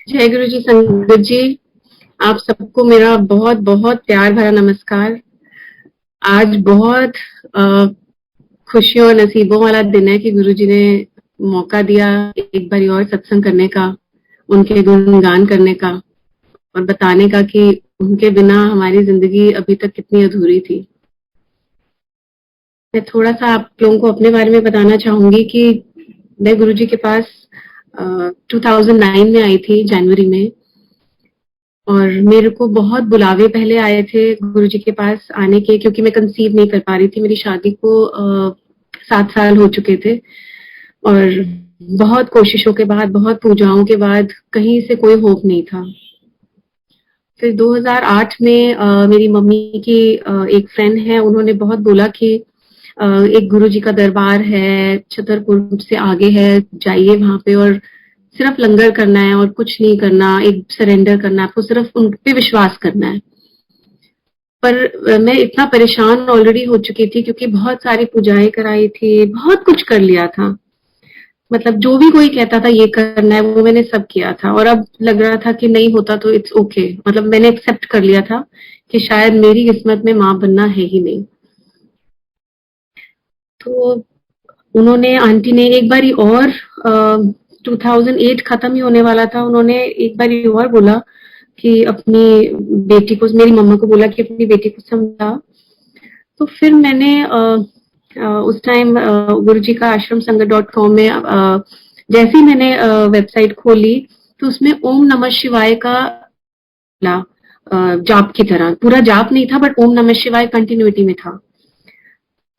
जय गुरु जी। संगत जी, आप सबको मेरा बहुत बहुत प्यार भरा नमस्कार। आज बहुत अ, खुशियों और नसीबों वाला दिन है कि गुरु जी ने मौका दिया एक बारी और सत्संग करने का, उनके गुणगान करने का और बताने का कि उनके बिना हमारी जिंदगी अभी तक कितनी अधूरी थी। मैं थोड़ा सा आप लोगों को अपने बारे में बताना चाहूंगी कि मैं गुरु जी के पास 2009 में आई थी, जनवरी में। और मेरे को बहुत बुलावे पहले आए थे गुरुजी के पास आने के, क्योंकि मैं कंसीव नहीं कर पा रही थी। मेरी शादी को 7 साल हो चुके थे और बहुत कोशिशों के बाद, बहुत पूजाओं के बाद कहीं से कोई होप नहीं था। फिर 2008 में मेरी मम्मी की एक फ्रेंड है, उन्होंने बहुत बोला कि एक गुरुजी का दरबार है, छतरपुर से आगे है, जाइए वहां पे और सिर्फ लंगर करना है और कुछ नहीं करना, एक सरेंडर करना है आपको, सिर्फ उन पे विश्वास करना है। पर मैं इतना परेशान ऑलरेडी हो चुकी थी क्योंकि बहुत सारी पूजाएं कराई थी, बहुत कुछ कर लिया था। मतलब जो भी कोई कहता था ये करना है वो मैंने सब किया था और अब लग रहा था कि नहीं होता तो इट्स ओके। मतलब मैंने एक्सेप्ट कर लिया था कि शायद मेरी किस्मत में माँ बनना है ही नहीं। तो उन्होंने, आंटी ने एक बारी और 2008 खत्म ही होने वाला था, उन्होंने एक बारी और बोला कि अपनी बेटी को, मेरी मम्मा को बोला कि अपनी बेटी को समझा। तो फिर मैंने उस टाइम गुरुजी का आश्रम संगत .com में जैसे ही मैंने वेबसाइट खोली तो उसमें ओम नमः शिवाय का मिला, जाप की तरह। पूरा जाप नहीं था बट ओम नमः शिवाय कंटिन्यूटी में था।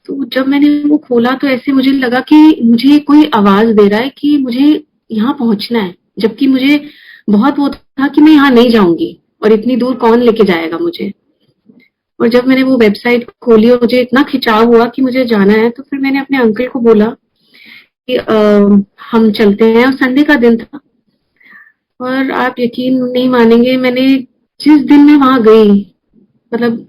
तो जब मैंने वो खोला तो ऐसे मुझे लगा कि मुझे कोई आवाज दे रहा है कि मुझे यहाँ पहुंचना है, जबकि मुझे बहुत वो था कि मैं यहाँ नहीं जाऊंगी और इतनी दूर कौन लेके जाएगा मुझे। और जब मैंने वो वेबसाइट खोली और मुझे इतना खिंचाव हुआ कि मुझे जाना है, तो फिर मैंने अपने अंकल को बोला कि हम चलते हैं। और संडे का दिन था और आप यकीन नहीं मानेंगे, मैंने जिस दिन मैं वहां गई, मतलब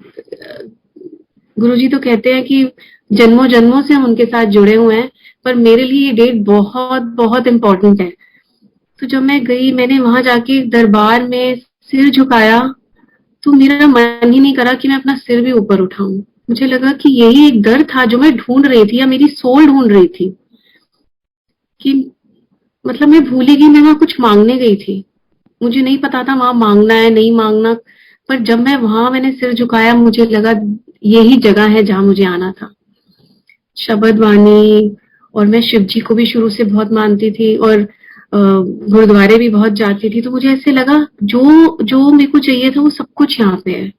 गुरुजी तो कहते हैं कि जन्मों जन्मों से हम उनके साथ जुड़े हुए हैं, पर मेरे लिए ये डेट बहुत बहुत इम्पोर्टेंट है। तो जब मैं गई, मैंने वहां जाके दरबार में सिर झुकाया तो मेरा मन ही नहीं करा कि मैं अपना सिर भी ऊपर उठाऊं। मुझे लगा कि यही एक दर था जो मैं ढूंढ रही थी या मेरी सोल ढूंढ रही थी कि मतलब मैं भूली गई, मैं वहां कुछ मांगने गई थी। मुझे नहीं पता था वहां मांगना है नहीं मांगना, पर जब मैं वहां मैंने सिर झुकाया मुझे लगा यही जगह है जहां मुझे आना था। शब्द वाणी, और मैं शिव जी को भी शुरू से बहुत मानती थी और गुरुद्वारे भी बहुत जाती थी। तो मुझे ऐसे लगा जो जो मेरे को चाहिए था वो सब कुछ यहाँ पे है।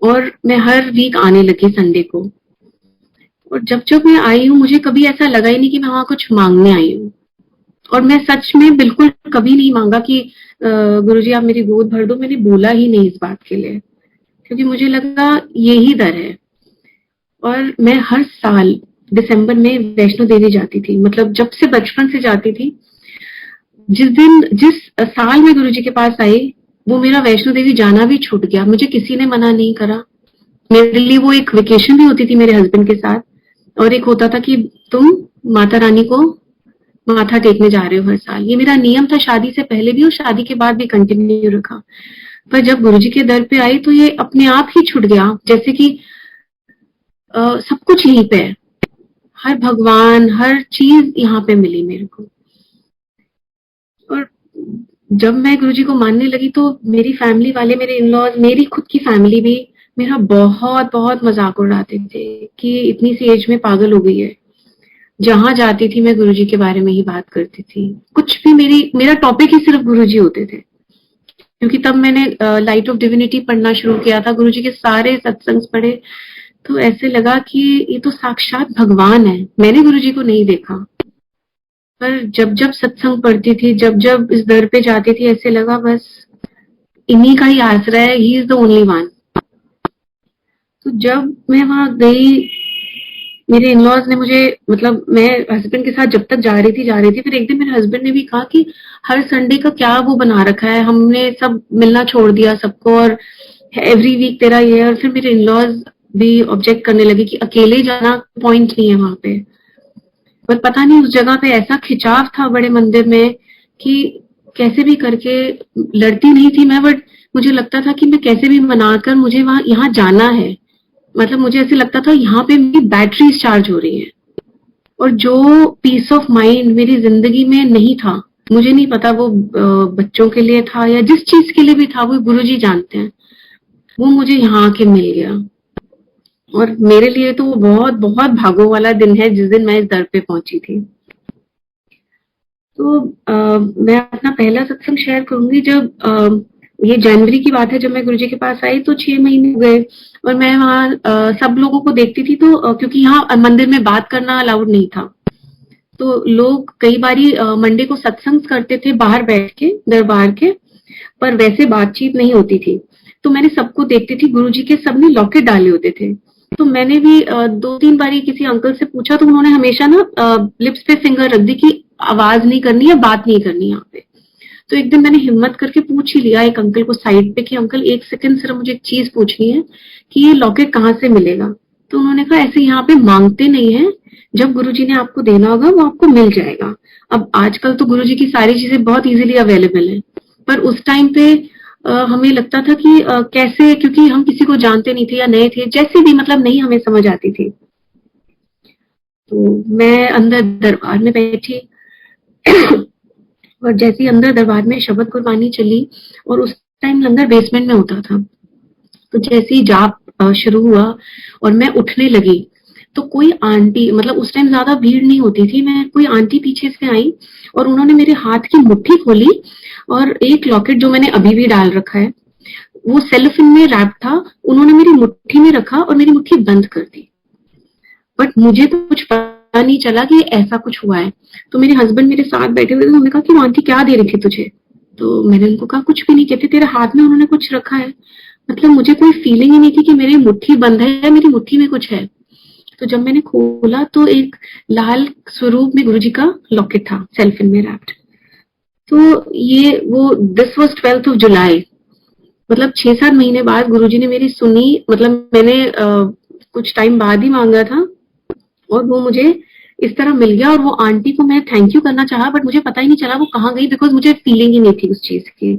और मैं हर वीक आने लगी संडे को। और जब जब मैं आई हूँ मुझे कभी ऐसा लगा ही नहीं कि मैं वहां कुछ मांगने आई हूँ। और मैं सच में बिल्कुल कभी नहीं मांगा कि गुरुजी आप मेरी गोद भर दो, मैंने बोला ही नहीं इस बात के लिए, क्योंकि मुझे लगा यही दर है। और मैं हर साल दिसंबर में वैष्णो देवी जाती थी, मतलब जब से बचपन से जाती थी। जिस साल में गुरुजी के पास आई, वो मेरा वैष्णो देवी जाना भी छूट गया। मुझे किसी ने मना नहीं करा। मेरे लिए वो एक वेकेशन भी होती थी मेरे हस्बैंड के साथ, और एक होता था कि तुम माता रानी को माथा टेकने जा रहे हो हर साल। ये मेरा नियम था, शादी से पहले भी और शादी के बाद भी कंटिन्यू रखा। पर जब गुरुजी के दर पे आई तो ये अपने आप ही छूट गया, जैसे कि सब कुछ यहीं पे है। हर भगवान, हर चीज यहाँ पे मिली मेरे को। और जब मैं गुरुजी को मानने लगी तो मेरी फैमिली वाले, मेरे इन लॉज, मेरी खुद की फैमिली भी मेरा बहुत बहुत मजाक उड़ाते थे कि इतनी सी एज में पागल हो गई है। जहां जाती थी मैं गुरुजी के बारे में ही बात करती थी। कुछ भी मेरा टॉपिक ही सिर्फ गुरुजी होते थे, क्योंकि तब मैंने लाइट ऑफ डिविनिटी पढ़ना शुरू किया था, गुरुजी के सारे सत्संग पढ़े। तो ऐसे लगा कि ये तो साक्षात भगवान है। मैंने गुरुजी को नहीं देखा, पर जब जब सत्संग पढ़ती थी, जब जब इस दर पे जाती थी, ऐसे लगा बस इन्हीं का ही आसरा है, he is the only one. तो जब मैं वहां गई, मेरे इन लॉज ने मुझे, मतलब मैं हस्बैंड के साथ जब तक जा रही थी, फिर एक दिन मेरे हस्बैंड ने भी कहा कि हर संडे का क्या वो बना रखा है, हमने सब मिलना छोड़ दिया सबको और एवरी वीक तेरा ये है। और फिर मेरे इन लॉज भी ऑब्जेक्ट करने लगे कि अकेले जाना पॉइंट नहीं है वहां पे। पर पता नहीं उस जगह पे ऐसा खिंचाव था बड़े मंदिर में कि कैसे भी करके लड़ती नहीं थी मैं, बट मुझे लगता था कि मैं कैसे भी मनाकर मुझे वहाँ यहाँ जाना है। मतलब मुझे ऐसे लगता था यहाँ पे मेरी बैटरीज चार्ज हो रही है। और जो पीस ऑफ माइंड मेरी जिंदगी में नहीं था, मुझे नहीं पता वो बच्चों के लिए था या जिस चीज के लिए भी था, वो गुरुजी जानते हैं, वो मुझे यहाँ आके मिल गया। और मेरे लिए तो वो बहुत बहुत भागों वाला दिन है जिस दिन मैं इस दर पे पहुंची थी। तो मैं अपना पहला सत्संग शेयर करूंगी। जब ये जनवरी की बात है, जब मैं गुरुजी के पास आई तो 6 महीने हो गए और मैं वहाँ सब लोगों को देखती थी। तो क्योंकि यहाँ मंदिर में बात करना अलाउड नहीं था, तो लोग कई बारी मंडे को सत्संग करते थे बाहर बैठ के दरबार के, पर वैसे बातचीत नहीं होती थी। तो मैंने सबको देखती थी, गुरुजी के सबने लॉकेट डाले होते थे। तो मैंने भी 2-3 बारी किसी अंकल से पूछा, तो उन्होंने हमेशा ना लिप्स पे फिंगर रख दी कि आवाज नहीं करनी है, बात नहीं करनी यहाँ पे। तो एक दिन मैंने हिम्मत करके पूछ ही लिया एक अंकल को साइड पे कि अंकल एक सेकंड सिर्फ मुझे एक चीज पूछनी है कि ये लॉकेट कहाँ से मिलेगा। तो उन्होंने कहा ऐसे यहाँ पे मांगते नहीं है, जब गुरुजी ने आपको देना होगा वो आपको मिल जाएगा। अब आजकल तो गुरुजी की सारी चीजें बहुत इजीली अवेलेबल है, पर उस टाइम पे हमें लगता था कि कैसे, क्योंकि हम किसी को जानते नहीं थे या नए थे, जैसे भी मतलब नहीं हमें समझ आती थी। तो मैं अंदर दरबार में बैठी और जैसे ही अंदर दरबार में शबद कुर्बानी चली, और उस टाइम लंगर बेसमेंट में होता था, तो जैसे ही जाप शुरू हुआ और मैं उठने लगी, तो कोई आंटी, मतलब उस टाइम ज्यादा भीड़ नहीं होती थी, मैं कोई आंटी पीछे से आई और उन्होंने मेरे हाथ की मुट्ठी खोली और एक लॉकेट जो मैंने अभी भी डाल रखा है, वो सेलोफिन में रैप था, उन्होंने मेरी मुट्ठी में रखा और मेरी मुट्ठी बंद कर दी। बट मुझे तो कुछ पता नहीं चला कि ऐसा कुछ हुआ है। तो मेरे हस्बैंड मेरे साथ बैठे हुए थे, उन्होंने कहा कि वो आंटी क्या दे रही थी तुझे। तो मैंने उनको कहा कुछ भी नहीं, कहते तेरे हाथ में उन्होंने कुछ रखा है। मतलब मुझे कोई फीलिंग ही नहीं थी कि मेरी मुट्ठी बंद है या मेरी मुट्ठी में कुछ है। तो जब मैंने खोला तो एक लाल स्वरूप में गुरुजी का लॉकेट था, सेल्फिन में रैप्ड। तो ये वो this was 12th of July, मतलब 6-7 महीने बाद गुरुजी ने मेरी सुनी। मतलब मैंने कुछ टाइम बाद ही मांगा था और वो मुझे इस तरह मिल गया। और वो आंटी को मैं थैंक यू करना चाहा, बट मुझे पता ही नहीं चला वो कहाँ गई, बिकॉज मुझे फीलिंग ही नहीं थी उस चीज की।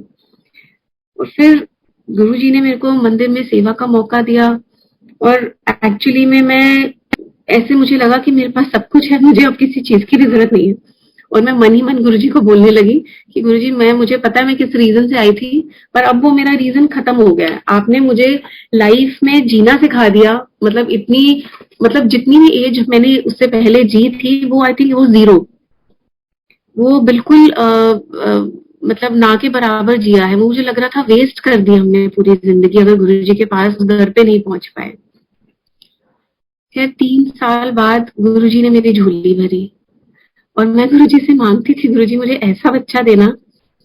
और फिर गुरुजी ने मेरे को मंदिर में सेवा का मौका दिया, और एक्चुअली में मैं ऐसे, मुझे लगा कि मेरे पास सब कुछ है, मुझे अब किसी चीज की भी जरूरत नहीं है। और मैं मन ही मन गुरुजी को बोलने लगी कि गुरुजी, मैं, मुझे पता है मैं किस रीजन से आई थी, पर अब वो मेरा रीजन खत्म हो गया है। आपने मुझे लाइफ में जीना सिखा दिया। मतलब इतनी, मतलब जितनी भी एज मैंने उससे पहले जी थी, वो आई थिंक वो 0, वो बिल्कुल मतलब ना के बराबर जिया है। वो मुझे लग रहा था वेस्ट कर दी हमने पूरी जिंदगी, अगर गुरुजी के पास घर पे नहीं पहुंच पाए। खैर 3 साल बाद गुरुजी ने मेरी झोली भरी और मैं गुरुजी से मांगती थी, गुरुजी मुझे ऐसा बच्चा देना,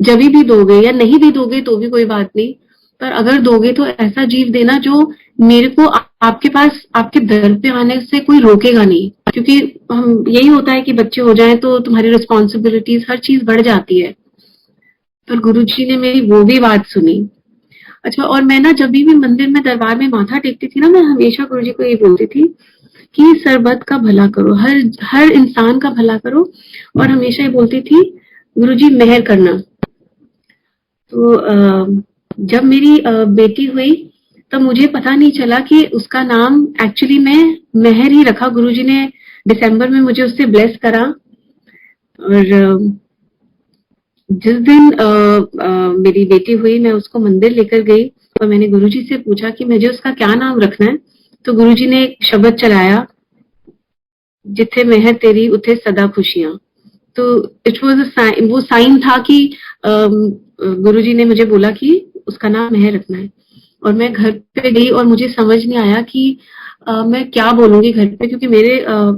जब भी दोगे या नहीं भी दोगे तो भी कोई बात नहीं, पर अगर दोगे तो ऐसा जीव देना जो मेरे को आपके पास, आपके दर पे आने से कोई रोकेगा नहीं। क्योंकि हम, यही होता है कि बच्चे हो जाएं तो तुम्हारी रिस्पॉन्सिबिलिटीज, हर चीज बढ़ जाती है। पर गुरुजी ने मेरी वो भी बात सुनी। अच्छा, और मैं ना जब भी मंदिर में दरबार में माथा टेकती थी ना, मैं हमेशा गुरुजी को ये बोलती थी कि सर्वत का भला करो, हर हर इंसान का भला करो। और हमेशा ये बोलती थी गुरुजी मेहर करना। तो जब मेरी बेटी हुई, तब मुझे पता नहीं चला कि उसका नाम एक्चुअली मैं मेहर ही रखा। गुरुजी ने दिसंबर में मुझे उससे ब्लेस करा। और जिस दिन मेरी बेटी हुई, मैं उसको मंदिर लेकर गई और मैंने गुरुजी से पूछा कि मुझे उसका क्या नाम रखना है। तो गुरुजी ने एक शब्द चलाया, जिथे मेहर तेरी उथे सदा खुशियां। तो इट वाज अ साइन, वो साइन था कि गुरुजी ने मुझे बोला कि उसका नाम मेहर रखना है। और मैं घर पे गई और मुझे समझ नहीं आया कि मैं क्या बोलूंगी घर पे, क्योंकि मेरे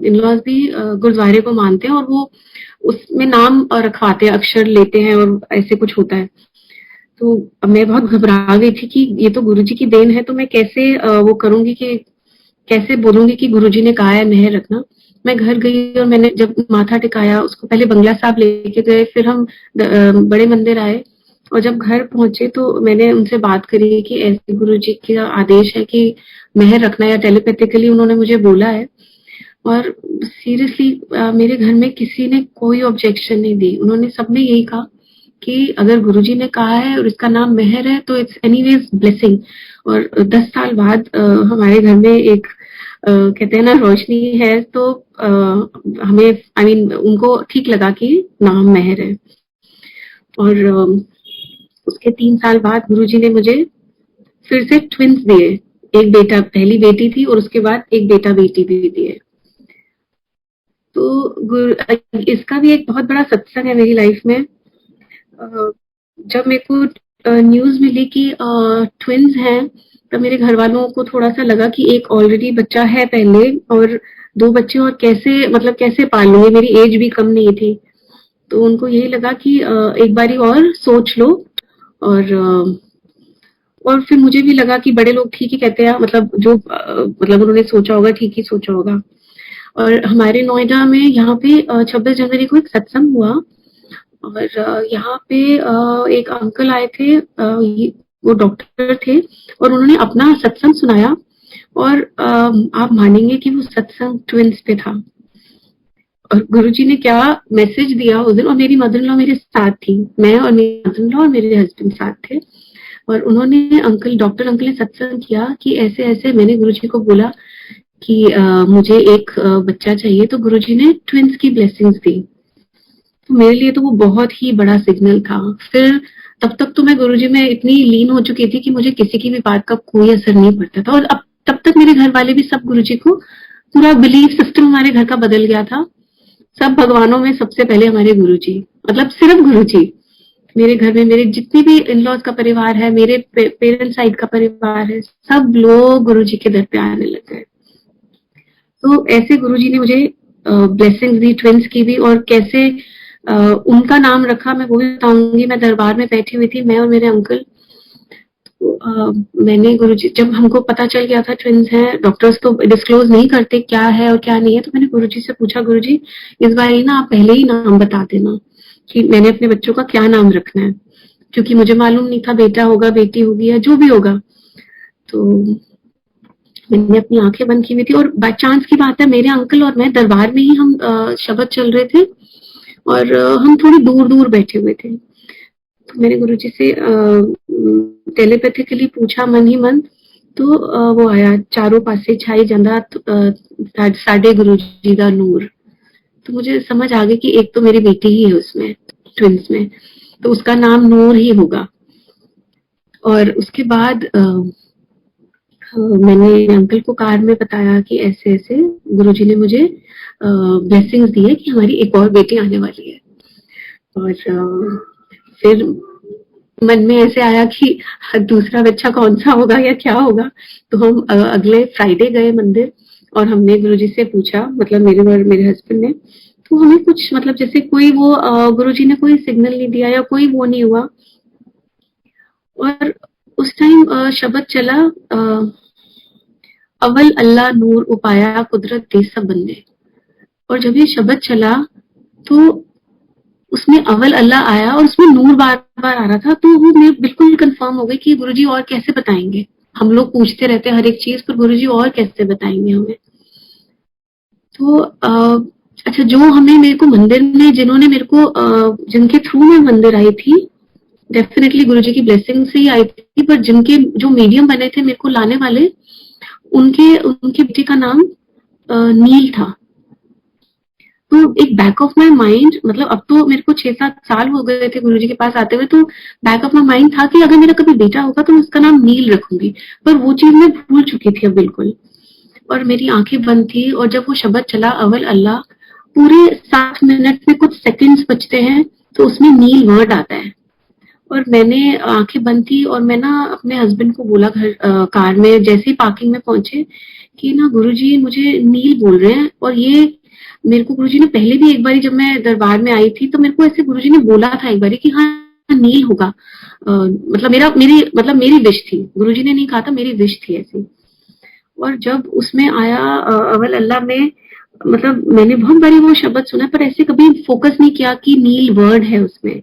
इन-लॉज भी गुरुद्वारे को मानते हैं और वो उसमें नाम रखवाते हैं, अक्षर लेते हैं और ऐसे कुछ होता है। तो मैं बहुत घबरा गई थी कि ये तो गुरुजी की देन है, तो मैं कैसे वो करूंगी, कि कैसे बोलूंगी कि गुरुजी ने कहा है मेहर रखना। मैं घर गई और मैंने जब माथा टिकाया, उसको पहले बंगला साहब लेके गए, फिर हम बड़े मंदिर आए। और जब घर पहुंचे तो मैंने उनसे बात करी कि ऐसे गुरुजी का आदेश है कि मेहर रखना, या टेलीपैथिकली उन्होंने मुझे बोला है। और सीरियसली मेरे घर में किसी ने कोई ऑब्जेक्शन नहीं दी। उन्होंने सबने यही कहा कि अगर गुरुजी ने कहा है और इसका नाम मेहर है तो इट्स एनीवेज ब्लेसिंग। और 10 साल बाद हमारे घर में एक कहते हैं ना रोशनी है, तो हमें उनको ठीक लगा कि नाम मेहर है। और उसके 3 साल बाद गुरुजी ने मुझे फिर से ट्विंस दिए, एक बेटा, पहली बेटी थी और उसके बाद एक बेटा बेटी भी दिए। तो इसका भी एक बहुत बड़ा सत्संग है मेरी लाइफ में। जब मेरे को न्यूज मिली कि ट्विंस हैं, तब मेरे घर वालों को थोड़ा सा लगा कि एक ऑलरेडी बच्चा है पहले, और 2 बच्चे और कैसे पाल लूंगे, मेरी एज भी कम नहीं थी। तो उनको यही लगा कि एक बारी और सोच लो। और फिर मुझे भी लगा कि बड़े लोग ठीक ही कहते हैं, मतलब उन्होंने सोचा होगा, ठीक ही सोचा होगा। और हमारे नोएडा में यहाँ पे 26 जनवरी को एक सत्संग हुआ, और यहाँ पे एक अंकल आए थे, वो डॉक्टर थे, और उन्होंने अपना सत्संग सुनाया। और आप मानेंगे कि वो सत्संग ट्विंस पे था। और गुरुजी ने क्या मैसेज दिया उस दिन, और मेरी मदर इन लॉ मेरे साथ थी, मैं और मेरी मदर इन लॉ और मेरे हस्बैंड साथ थे। और उन्होंने डॉक्टर अंकल ने सत्संग किया कि ऐसे ऐसे मैंने गुरुजी को बोला कि मुझे एक बच्चा चाहिए, तो गुरुजी ने ट्विंस की ब्लेसिंग्स दी। तो मेरे लिए तो वो बहुत ही बड़ा सिग्नल था। फिर तब तक तो मैं गुरुजी में इतनी लीन हो चुकी थी कि मुझे किसी की भी बात का कोई असर नहीं पड़ता था। और अब तब तक मेरे घर वाले भी सब गुरुजी को, पूरा बिलीफ सिस्टम हमारे घर का बदल गया था। सब भगवानों में सबसे पहले हमारे गुरुजी, मतलब सिर्फ गुरुजी। मेरे घर में मेरे जितने भी इन लॉज का परिवार है, मेरे पेरेंट्स साइड का परिवार है, सब लोग गुरुजी के दर पे आने लग गए। तो ऐसे गुरुजी ने मुझे ब्लेसिंग्स दी ट्विंस की भी। और कैसे उनका नाम रखा मैं वो भी बताऊंगी। मैं दरबार में बैठी हुई थी, मैं और मेरे अंकल। तो मैंने गुरुजी, जब हमको पता चल गया था ट्विंस हैं, डॉक्टर्स तो डिस्क्लोज नहीं करते क्या है और क्या नहीं है, तो मैंने गुरुजी से पूछा, गुरुजी इस बार ही ना आप पहले ही नाम बता देना कि मैंने अपने बच्चों का क्या नाम रखना है, क्योंकि मुझे मालूम नहीं था बेटा होगा बेटी होगी या जो भी होगा। तो मैंने अपनी आंखें बंद की हुई थी, और बाय चांस की बात है मेरे अंकल और मैं दरबार में ही हम शब्द चल रहे थे, और हम थोड़ी दूर दूर बैठे हुए थे। तो मैंने गुरुजी से टेलीपैथिकली पूछा मन ही मन, तो वो आया, चारों पासे छाई जंदा साडे गुरुजी दा नूर। तो मुझे समझ आ गई कि एक तो मेरी बेटी ही है उसमें, ट्विंस में, तो उसका नाम नूर ही होगा। और उसके बाद मैंने अंकल को कार में बताया कि ऐसे ऐसे गुरुजी ने मुझे ब्लेसिंग्स दी है कि हमारी एक और बेटी आने वाली है। और फिर मन में ऐसे आया कि दूसरा बच्चा कौन सा होगा या क्या होगा। तो हम अगले फ्राइडे गए मंदिर, और हमने गुरुजी से पूछा, मतलब मेरे और मेरे हस्बैंड ने। तो हमें कुछ जैसे कोई वो गुरुजी ने कोई सिग्नल नहीं दिया या कोई वो नहीं हुआ। और उस टाइम शब्द चला, अव्वल अल्लाह नूर उपाया कुदरत दे सब बंदे। और जब ये शब्द चला तो उसमें अव्वल अल्लाह आया और उसमें नूर बार बार आ रहा था। तो वो मैं बिल्कुल कंफर्म हो गई कि गुरुजी और कैसे बताएंगे। हम लोग पूछते रहते हैं हर एक चीज, पर गुरुजी और कैसे बताएंगे हमें। तो अच्छा, जो हमें मेरे को मंदिर में जिन्होंने मेरे को जिनके थ्रू मैं मंदिर आई थी, डेफिनेटली गुरुजी की ब्लेसिंग से ही आई थी, पर जिनके जो मीडियम बने थे मेरे को लाने वाले, उनके बेटे का नाम नील था। तो एक बैक ऑफ माई माइंड, मतलब अब तो मेरे को 6-7 साल हो गए थे गुरुजी के पास आते हुए, तो बैक ऑफ माई माइंड था कि अगर मेरा कभी बेटा होगा तो मैं उसका नाम नील रखूंगी। पर वो चीज मैं भूल चुकी थी अब बिल्कुल, और मेरी आंखें बंद थी। और जब वो शब्द चला अव्वल अल्लाह, पूरे 7 मिनट में कुछ सेकंड्स बचते हैं तो उसमें नील वर्ड आता है। और मैंने आंखें बंद थी, और मैं ना अपने हस्बैंड को बोला कार में, जैसे ही पार्किंग में पहुंचे, कि ना गुरुजी मुझे नील बोल रहे हैं। और ये मेरे को गुरुजी ने पहले भी एक बारी जब मैं दरबार में आई थी, तो मेरे को ऐसे गुरुजी ने बोला था एक बारी कि हाँ नील होगा। मेरी विश थी, गुरुजी ने नहीं कहा था, मेरी विश थी ऐसी। और जब उसमें आया अव्वल अल्लाह में, मैंने बहुत बारी वो शब्द सुना, पर ऐसे कभी फोकस नहीं किया कि नील वर्ड है उसमें।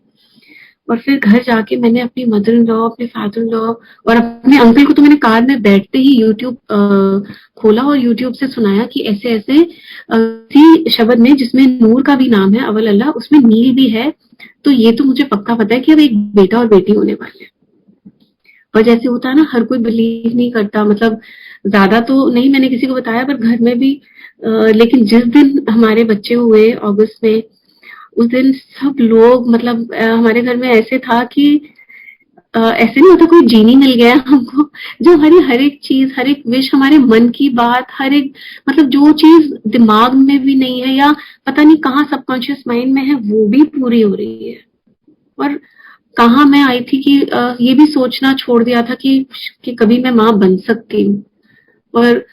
और फिर घर जाके मैंने अपनी मदर इन लॉ, अपने फादर इन लॉ और अपने अंकल को तो मैंने कार में बैठते ही यूट्यूब खोला और यूट्यूब से सुनाया कि ऐसे ऐसे इसी शब्द में जिसमें नूर का भी नाम है अवल अल्लाह, उसमें नील भी है, तो ये तो मुझे पक्का पता है कि अब एक बेटा और बेटी होने वाले हैं। और जैसे होता है ना, हर कोई बिलीव नहीं करता, मतलब ज्यादा तो नहीं मैंने किसी को बताया, पर घर में भी लेकिन जिस दिन हमारे बच्चे हुए अगस्त में, उस दिन सब लोग, मतलब हमारे घर में ऐसे था कि ऐसे नहीं होता कोई जीनी मिल गया हमको, जो हमारी हर एक चीज, हर एक विश, हमारे मन की बात, हर एक, मतलब जो चीज दिमाग में भी नहीं है या पता नहीं कहाँ सबकॉन्शियस माइंड में है, वो भी पूरी हो रही है। और कहाँ मैं आई थी कि ये भी सोचना छोड़ दिया था कि कभी मैं माँ बन सकती हूँ। और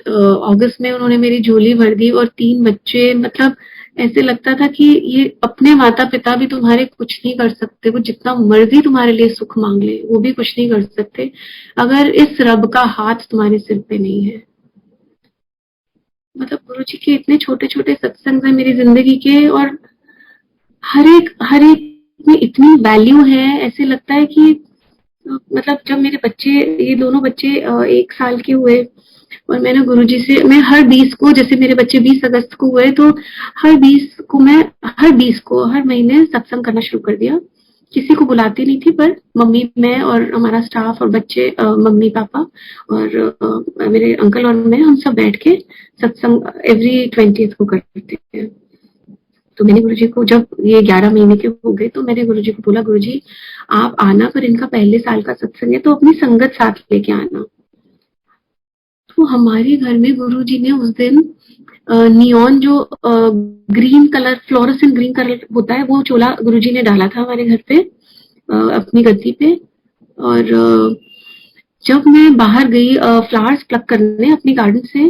अगस्त में उन्होंने मेरी झोली भर दी और 3 बच्चे, मतलब ऐसे लगता था कि ये अपने माता पिता भी तुम्हारे कुछ नहीं कर सकते, वो जितना मर्जी तुम्हारे लिए सुख मांग ले वो भी कुछ नहीं कर सकते अगर इस रब का हाथ तुम्हारे सिर पे नहीं है। मतलब गुरु जी के इतने छोटे छोटे सत्संग है मेरी जिंदगी के, और हर एक में इतनी वैल्यू है। ऐसे लगता है कि मतलब जब मेरे बच्चे, ये दोनों बच्चे 1 साल के हुए और मैंने गुरुजी से, मैं हर 20 को, जैसे मेरे बच्चे 20 अगस्त को हुए, तो हर 20 को हर महीने सत्संग करना शुरू कर दिया। किसी को बुलाती नहीं थी, पर मम्मी, मैं और हमारा स्टाफ और बच्चे, मम्मी पापा और मेरे अंकल और मैं, हम सब बैठ के सत्संग एवरी 20th को करते थे। तो मैंने गुरुजी को, जब ये 11 महीने के हो गए, तो मैंने गुरुजी को बोला, गुरुजी आप आना, पर इनका पहले साल का सत्संग है तो अपनी संगत साथ लेके आना। तो हमारे घर में गुरुजी ने उस दिन नियॉन जो green colour, fluorescent green colour होता है, वो चोला गुरुजी ने डाला था हमारे घर पे, अपनी गद्दी पे। और जब मैं बाहर गई फ्लावर्स प्लक करने अपनी गार्डन से,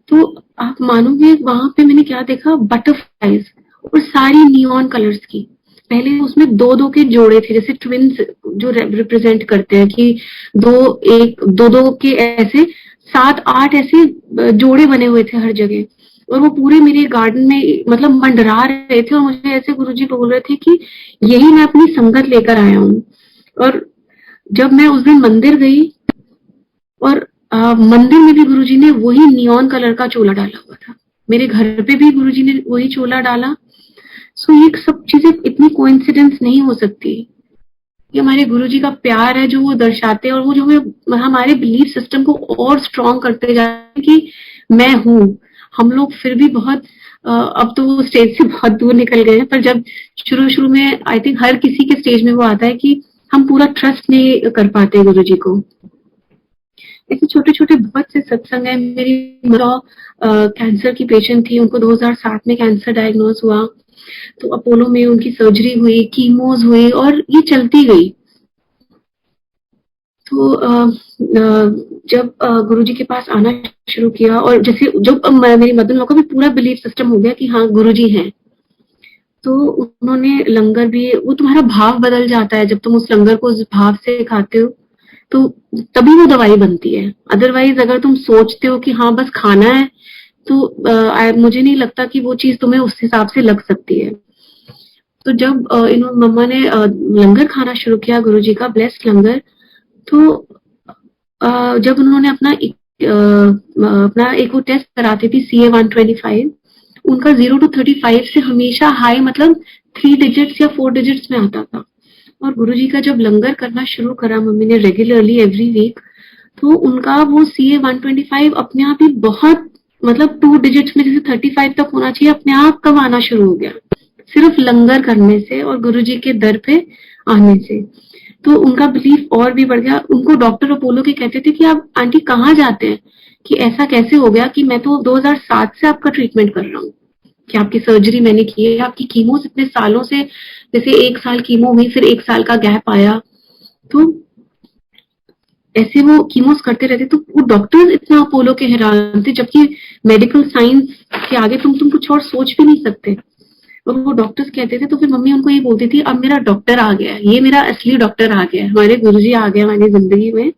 तो आप मानोगे वहां पे मैंने क्या देखा, बटरफ्लाईज, और सारी नियॉन कलर्स की। पहले उसमें दो दो के जोड़े थे, जैसे ट्विंस जो रिप्रेजेंट करते हैं कि दो दो के ऐसे 7-8 ऐसे जोड़े बने हुए थे हर जगह, और वो पूरे मेरे गार्डन में मतलब मंडरा रहे थे, और मुझे ऐसे गुरुजी बोल रहे थे कि यही मैं अपनी संगत लेकर आया हूँ। और जब मैं उस दिन मंदिर गई, और मंदिर में भी गुरुजी ने वही नियॉन कलर का चोला डाला हुआ था, मेरे घर पे भी गुरुजी ने वही चोला डाला। सो ये सब चीजें इतनी कोइंसिडेंस नहीं हो सकती, ये हमारे गुरुजी का प्यार है जो वो दर्शाते हैं, और वो जो हमारे बिलीफ सिस्टम को और स्ट्रॉन्ग करते जाते हैं कि मैं हूँ। हम लोग फिर भी बहुत अब तो वो स्टेज से बहुत दूर निकल गए हैं, पर जब शुरू शुरू में, आई थिंक हर किसी के स्टेज में वो आता है कि हम पूरा ट्रस्ट नहीं कर पाते गुरुजी को। ऐसे छोटे छोटे बहुत से सत्संग है। मेरी माँ कैंसर की पेशेंट थी, उनको 2007 में कैंसर डायग्नोज हुआ, तो अपोलो में उनकी सर्जरी हुई, कीमोज हुई, और ये चलती गई। तो जब गुरुजी के पास आना शुरू किया, और जैसे जब मेरी मदर इन लॉ का भी पूरा बिलीफ सिस्टम हो गया कि हाँ गुरुजी हैं, तो उन्होंने लंगर भी, वो तुम्हारा भाव बदल जाता है जब तुम उस लंगर को उस भाव से खाते हो, तो तभी वो दवाई बनती है। अदरवाइज अगर तुम सोचते हो कि हाँ बस खाना है, तो मुझे नहीं लगता कि वो चीज तुम्हें उस हिसाब से लग सकती है। तो जब मम्मा ने लंगर खाना शुरू किया, गुरुजी का ब्लेस्ड लंगर, तो जब उन्होंने अपना एक वो टेस्ट कराती थी CA-125, उनका 0 to 35 से हमेशा हाई, मतलब 3 डिजिट्स या 4 डिजिट्स में आता था। और गुरुजी का जब लंगर करना शुरू करा मम्मी ने रेगुलरली एवरी वीक, तो उनका वो CA-125 अपने आप ही बहुत, मतलब 2 डिजिट्स में, जैसे 35 तक होना चाहिए, अपने आप कम आना शुरू हो गया, सिर्फ लंगर करने से और गुरुजी के दर पे आने से। तो उनका बिलीफ और भी बढ़ गया। उनको डॉक्टर अपोलो के कहते थे कि आप आंटी कहाँ जाते हैं, कि ऐसा कैसे हो गया कि मैं तो 2007 से आपका ट्रीटमेंट कर रहा हूँ, कि आपकी सर्जरी मैंने की है, आपकी कीमोस इतने सालों से, जैसे 1 साल कीमो हुई, फिर 1 साल का गैप आया, तो ऐसे वो कीमोस करते रहते। तो वो डॉक्टर्स इतना अपोलो के हैरान थे, जबकि मेडिकल साइंस के आगे तुम कुछ और सोच भी नहीं सकते। और वो डॉक्टर्स कहते थे, तो फिर मम्मी उनको ये बोलती थी, अब मेरा डॉक्टर आ गया, ये मेरा असली डॉक्टर आ गया, हमारे गुरुजी आ गए हमारी जिंदगी में।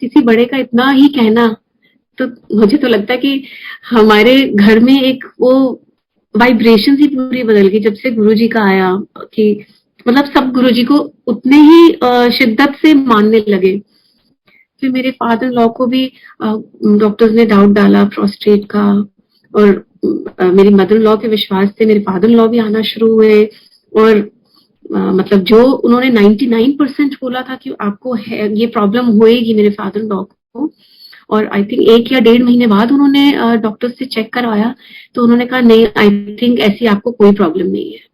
किसी बड़े का इतना ही कहना, तो मुझे तो लगता है कि हमारे घर में एक वो वाइब्रेशन ही पूरी बदल गई जब से गुरुजी का आया, कि मतलब सब गुरुजी को उतने ही शिद्दत से मानने लगे। फिर मेरे फादर लॉ को भी डॉक्टर्स ने डाउट डाला प्रोस्टेट का, और मेरी मदर लॉ के विश्वास से मेरे फादर लॉ भी आना शुरू हुए। और मतलब जो उन्होंने 99% बोला था कि आपको है ये प्रॉब्लम होएगी मेरे फादर लॉ को, और आई थिंक 1 या 1.5 महीने बाद उन्होंने डॉक्टर से चेक करवाया, तो उन्होंने कहा नहीं, आई थिंक ऐसी आपको कोई प्रॉब्लम नहीं है।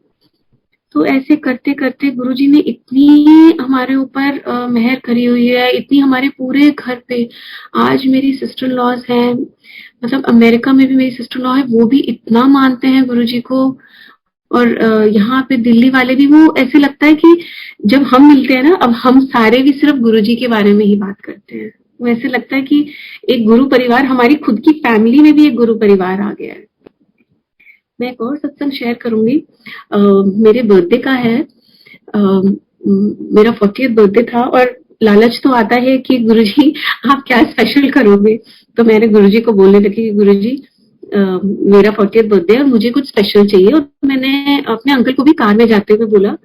तो ऐसे करते करते गुरुजी ने इतनी हमारे ऊपर मेहर करी हुई है, इतनी हमारे पूरे घर पे। आज मेरी सिस्टर लॉज हैं, मतलब अमेरिका में भी मेरी सिस्टर लॉ है, वो भी इतना मानते हैं गुरुजी को। और यहाँ पे दिल्ली वाले भी, वो ऐसे लगता है कि जब हम मिलते हैं ना, अब हम सारे भी सिर्फ गुरुजी के बारे में ही बात करते हैं। वो ऐसे लगता है कि एक गुरु परिवार, हमारी खुद की फैमिली में भी एक गुरु परिवार आ गया है। मैं एक और सत्संग शेयर करूंगी। मेरे बर्थडे का है, मेरा 40th बर्थडे था, और लालच तो आता है कि गुरुजी आप क्या स्पेशल करोगे। तो मैंने गुरुजी को बोलने लगी, गुरुजी मेरा 40th बर्थडे है और मुझे कुछ स्पेशल चाहिए। और मैंने अपने अंकल को भी कार में जाते हुए बोला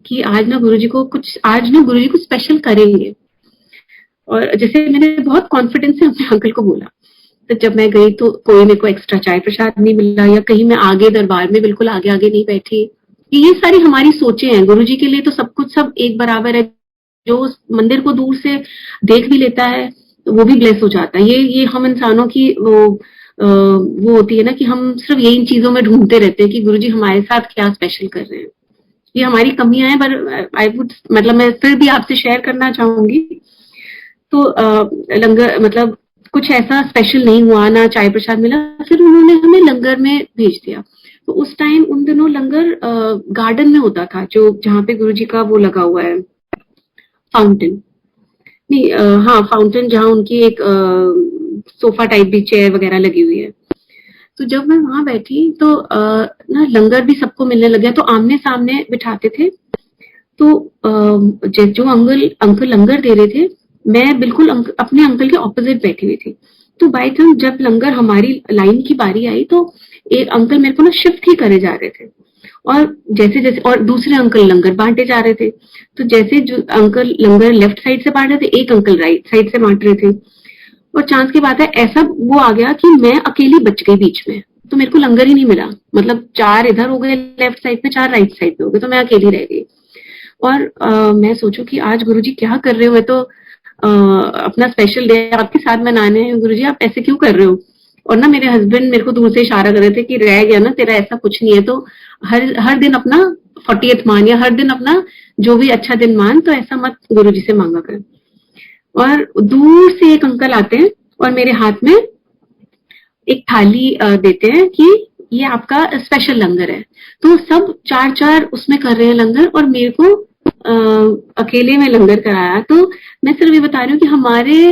कि आज ना गुरुजी कुछ स्पेशल करेंगे। और जैसे मैंने बहुत कॉन्फिडेंस से अपने अंकल को बोला, तो जब मैं गई तो कोई मेरे को एक्स्ट्रा चाय प्रसाद नहीं मिला, या कहीं मैं आगे दरबार में बिल्कुल आगे आगे नहीं बैठी। ये सारी हमारी सोचें हैं। गुरुजी के लिए तो सब कुछ सब एक बराबर है। जो मंदिर को दूर से देख भी लेता है तो वो भी ब्लेस हो जाता है। ये हम इंसानों की वो होती है ना, कि हम सिर्फ यही इन चीजों में ढूंढते रहते हैं कि गुरुजी हमारे साथ क्या स्पेशल कर रहे हैं। ये हमारी कमियां हैं, पर आई वुड मतलब मैं फिर भी आपसे शेयर करना चाहूंगी। तो लंगर मतलब कुछ ऐसा स्पेशल नहीं हुआ, ना चाय प्रसाद मिला। फिर उन्होंने हमें लंगर में भेज दिया। तो उस टाइम उन दिनों लंगर गार्डन में होता था, जो जहाँ पे गुरुजी का वो लगा हुआ है, फाउंटेन। नहीं, हाँ फाउंटेन, जहाँ उनकी एक सोफा टाइप भी चेयर वगैरह लगी हुई है। तो जब मैं वहां बैठी तो ना लंगर भी सबको मिलने लग गया, तो आमने सामने बिठाते थे। तो जो अंकल लंगर दे रहे थे, मैं बिल्कुल अपने अंकल के ऑपोजिट बैठी हुई थी। तो बाई चांस जब लंगर हमारी लाइन की बारी आई, तो एक अंकल मेरे को ना शिफ्ट ही करे जा रहे थे, और जैसे जैसे और दूसरे अंकल लंगर बांटे जा रहे थे। तो जैसे जो अंकल लंगर लेफ्ट साइड से बांट रहे थे, एक अंकल राइट साइड से बांट रहे थे। और चांस की बात है, ऐसा वो आ गया कि मैं अकेली बच गई बीच में। तो मेरे को लंगर ही नहीं मिला। मतलब 4 इधर हो गए लेफ्ट साइड में, 4 राइट साइड में हो गए, तो मैं अकेली रह गई। और मैं सोचू कि आज गुरुजी क्या कर रहे हो, मैं तो अपना स्पेशल डे आपके साथ मनाने हैं, गुरुजी आप ऐसे क्यों कर रहे हो। और ना मेरे हस्बैंड मेरे को दूर से इशारा कर रहे थे कि रह गया ना तेरा, ऐसा कुछ नहीं है। तो हर दिन अपना 40th मान, या हर दिन अपना जो भी अच्छा दिन मान, तो ऐसा मत गुरुजी से मांगा कर। और दूर से एक अंकल आते हैं और मेरे हाथ में एक थाली देते हैं कि ये आपका स्पेशल लंगर है। तो सब 4-4 उसमें कर रहे हैं लंगर, और मेरे को अकेले में लंगर कराया। तो मैं सिर्फ ये बता रही हूँ कि हमारे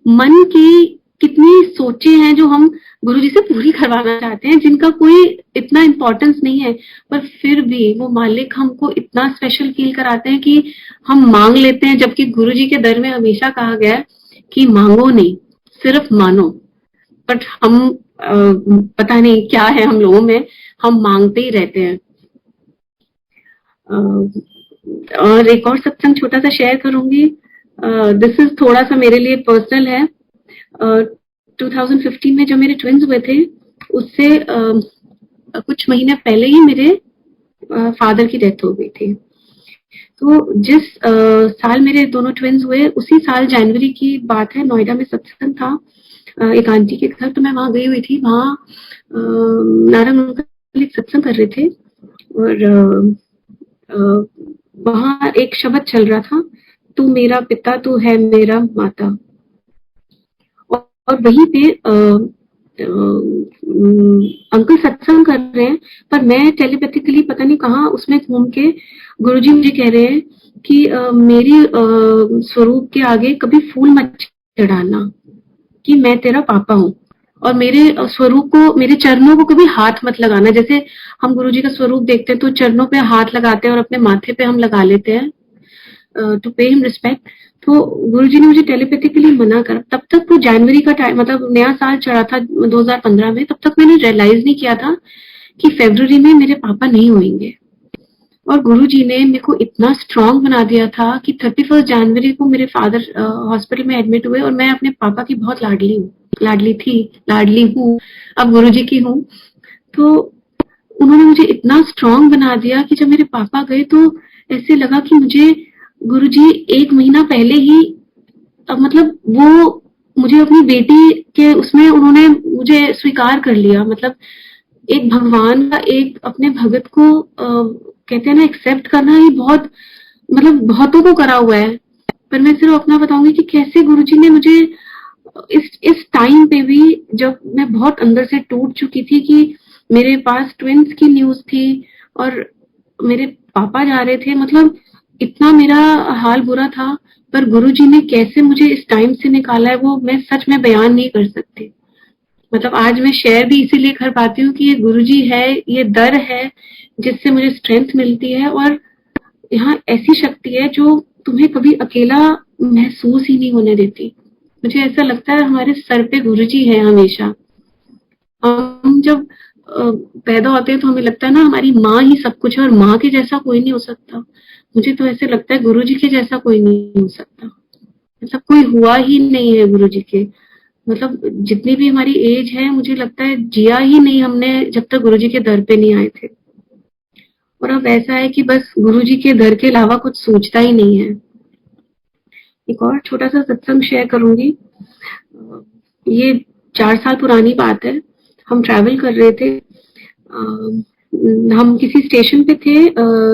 मन की कितनी सोचें हैं जो हम गुरुजी से पूरी करवाना चाहते हैं, जिनका कोई इतना इम्पोर्टेंस नहीं है, पर फिर भी वो मालिक हमको इतना स्पेशल फील कराते हैं कि हम मांग लेते हैं। जबकि गुरुजी के दर में हमेशा कहा गया है कि मांगो नहीं, सिर्फ मानो। बट हम पता नहीं क्या है हम लोगों में, हम मांगते ही रहते हैं। और एक और सत्संग छोटा सा शेयर करूंगी। दिस इज थोड़ा सा मेरे लिए पर्सनल है। 2015 में जब मेरे ट्विंस हुए थे, उससे कुछ महीने पहले ही मेरे फादर की डेथ हो गई थी। तो जिस साल मेरे दोनों ट्विंस हुए, उसी साल जनवरी की बात है, नोएडा में सत्संग था एक आंटी के घर। तो मैं वहां गई हुई थी। वहां नारायण अंकल एक सत्संग कर रहे थे, और वहां एक शब्द चल रहा था, तू मेरा पिता, तू है मेरा माता। और वहीं पे अंकल सत्संग कर रहे हैं, पर मैं टेलीपैथिकली पता नहीं कहाँ उसमें घूम के गुरुजी मुझे कह रहे हैं कि मेरी स्वरूप के आगे कभी फूल मत चढ़ाना, कि मैं तेरा पापा हूँ। और मेरे स्वरूप को, मेरे चरणों को कभी हाथ मत लगाना। जैसे हम गुरुजी का स्वरूप देखते हैं तो चरणों पे हाथ लगाते हैं और अपने माथे पे हम लगा लेते हैं टू पे हिम रिस्पेक्ट। तो गुरुजी ने मुझे टेलीपैथिकली मना कर। तब तक वो जनवरी का टाइम, मतलब नया साल चढ़ा था 2015 में, तब तक मैंने रियलाइज नहीं किया था कि फरवरी में मेरे पापा नहीं होंगे। और गुरुजी ने मेरे को इतना स्ट्रांग बना दिया था कि 31 जनवरी को मेरे फादर हॉस्पिटल में एडमिट हुए और मैं अपने पापा की बहुत लाडली हूँ, लाडली थी, लाडली हूँ, अब गुरुजी की हूँ। तो उन्होंने मुझे इतना स्ट्रांग बना दिया कि जब मेरे पापा गए तो ऐसे लगा कि मुझे गुरुजी 1 महीना पहले ही मतलब वो मुझे अपनी बेटी के उसमें उन्होंने मुझे स्वीकार कर लिया। मतलब एक भगवान का एक अपने भगत को कहते हैं ना एक्सेप्ट करना, ये बहुत मतलब बहुतों को करा हुआ है, पर मैं सिर्फ अपना बताऊंगी कि कैसे गुरुजी ने मुझे इस टाइम पे भी, जब मैं बहुत अंदर से टूट चुकी थी कि मेरे पास ट्विंस की न्यूज थी और मेरे पापा जा रहे थे, मतलब इतना मेरा हाल बुरा था, पर गुरुजी ने कैसे मुझे इस टाइम से निकाला है वो मैं सच में बयान नहीं कर सकती। मतलब आज मैं शेयर भी इसीलिए कर पाती हूँ कि ये गुरुजी है, ये दर है जिससे मुझे स्ट्रेंथ मिलती है, और यहाँ ऐसी शक्ति है जो तुम्हें कभी अकेला महसूस ही नहीं होने देती। मुझे ऐसा लगता है हमारे सर पे गुरुजी है हमेशा। हम जब पैदा होते हैं तो हमें लगता है ना हमारी माँ ही सब कुछ है और माँ के जैसा कोई नहीं हो सकता। मुझे तो ऐसे लगता है गुरुजी के जैसा कोई नहीं हो सकता, मतलब कोई हुआ ही नहीं है गुरुजी के। मतलब जितनी भी हमारी एज है मुझे लगता है जिया ही नहीं हमने जब तक गुरुजी के दर पे नहीं आए थे। और अब ऐसा है कि बस गुरुजी के दर के अलावा कुछ सोचता ही नहीं है। एक और छोटा सा सत्संग शेयर करूंगी। ये 4 साल पुरानी बात है। हम ट्रैवल कर रहे थे, हम किसी स्टेशन पे थे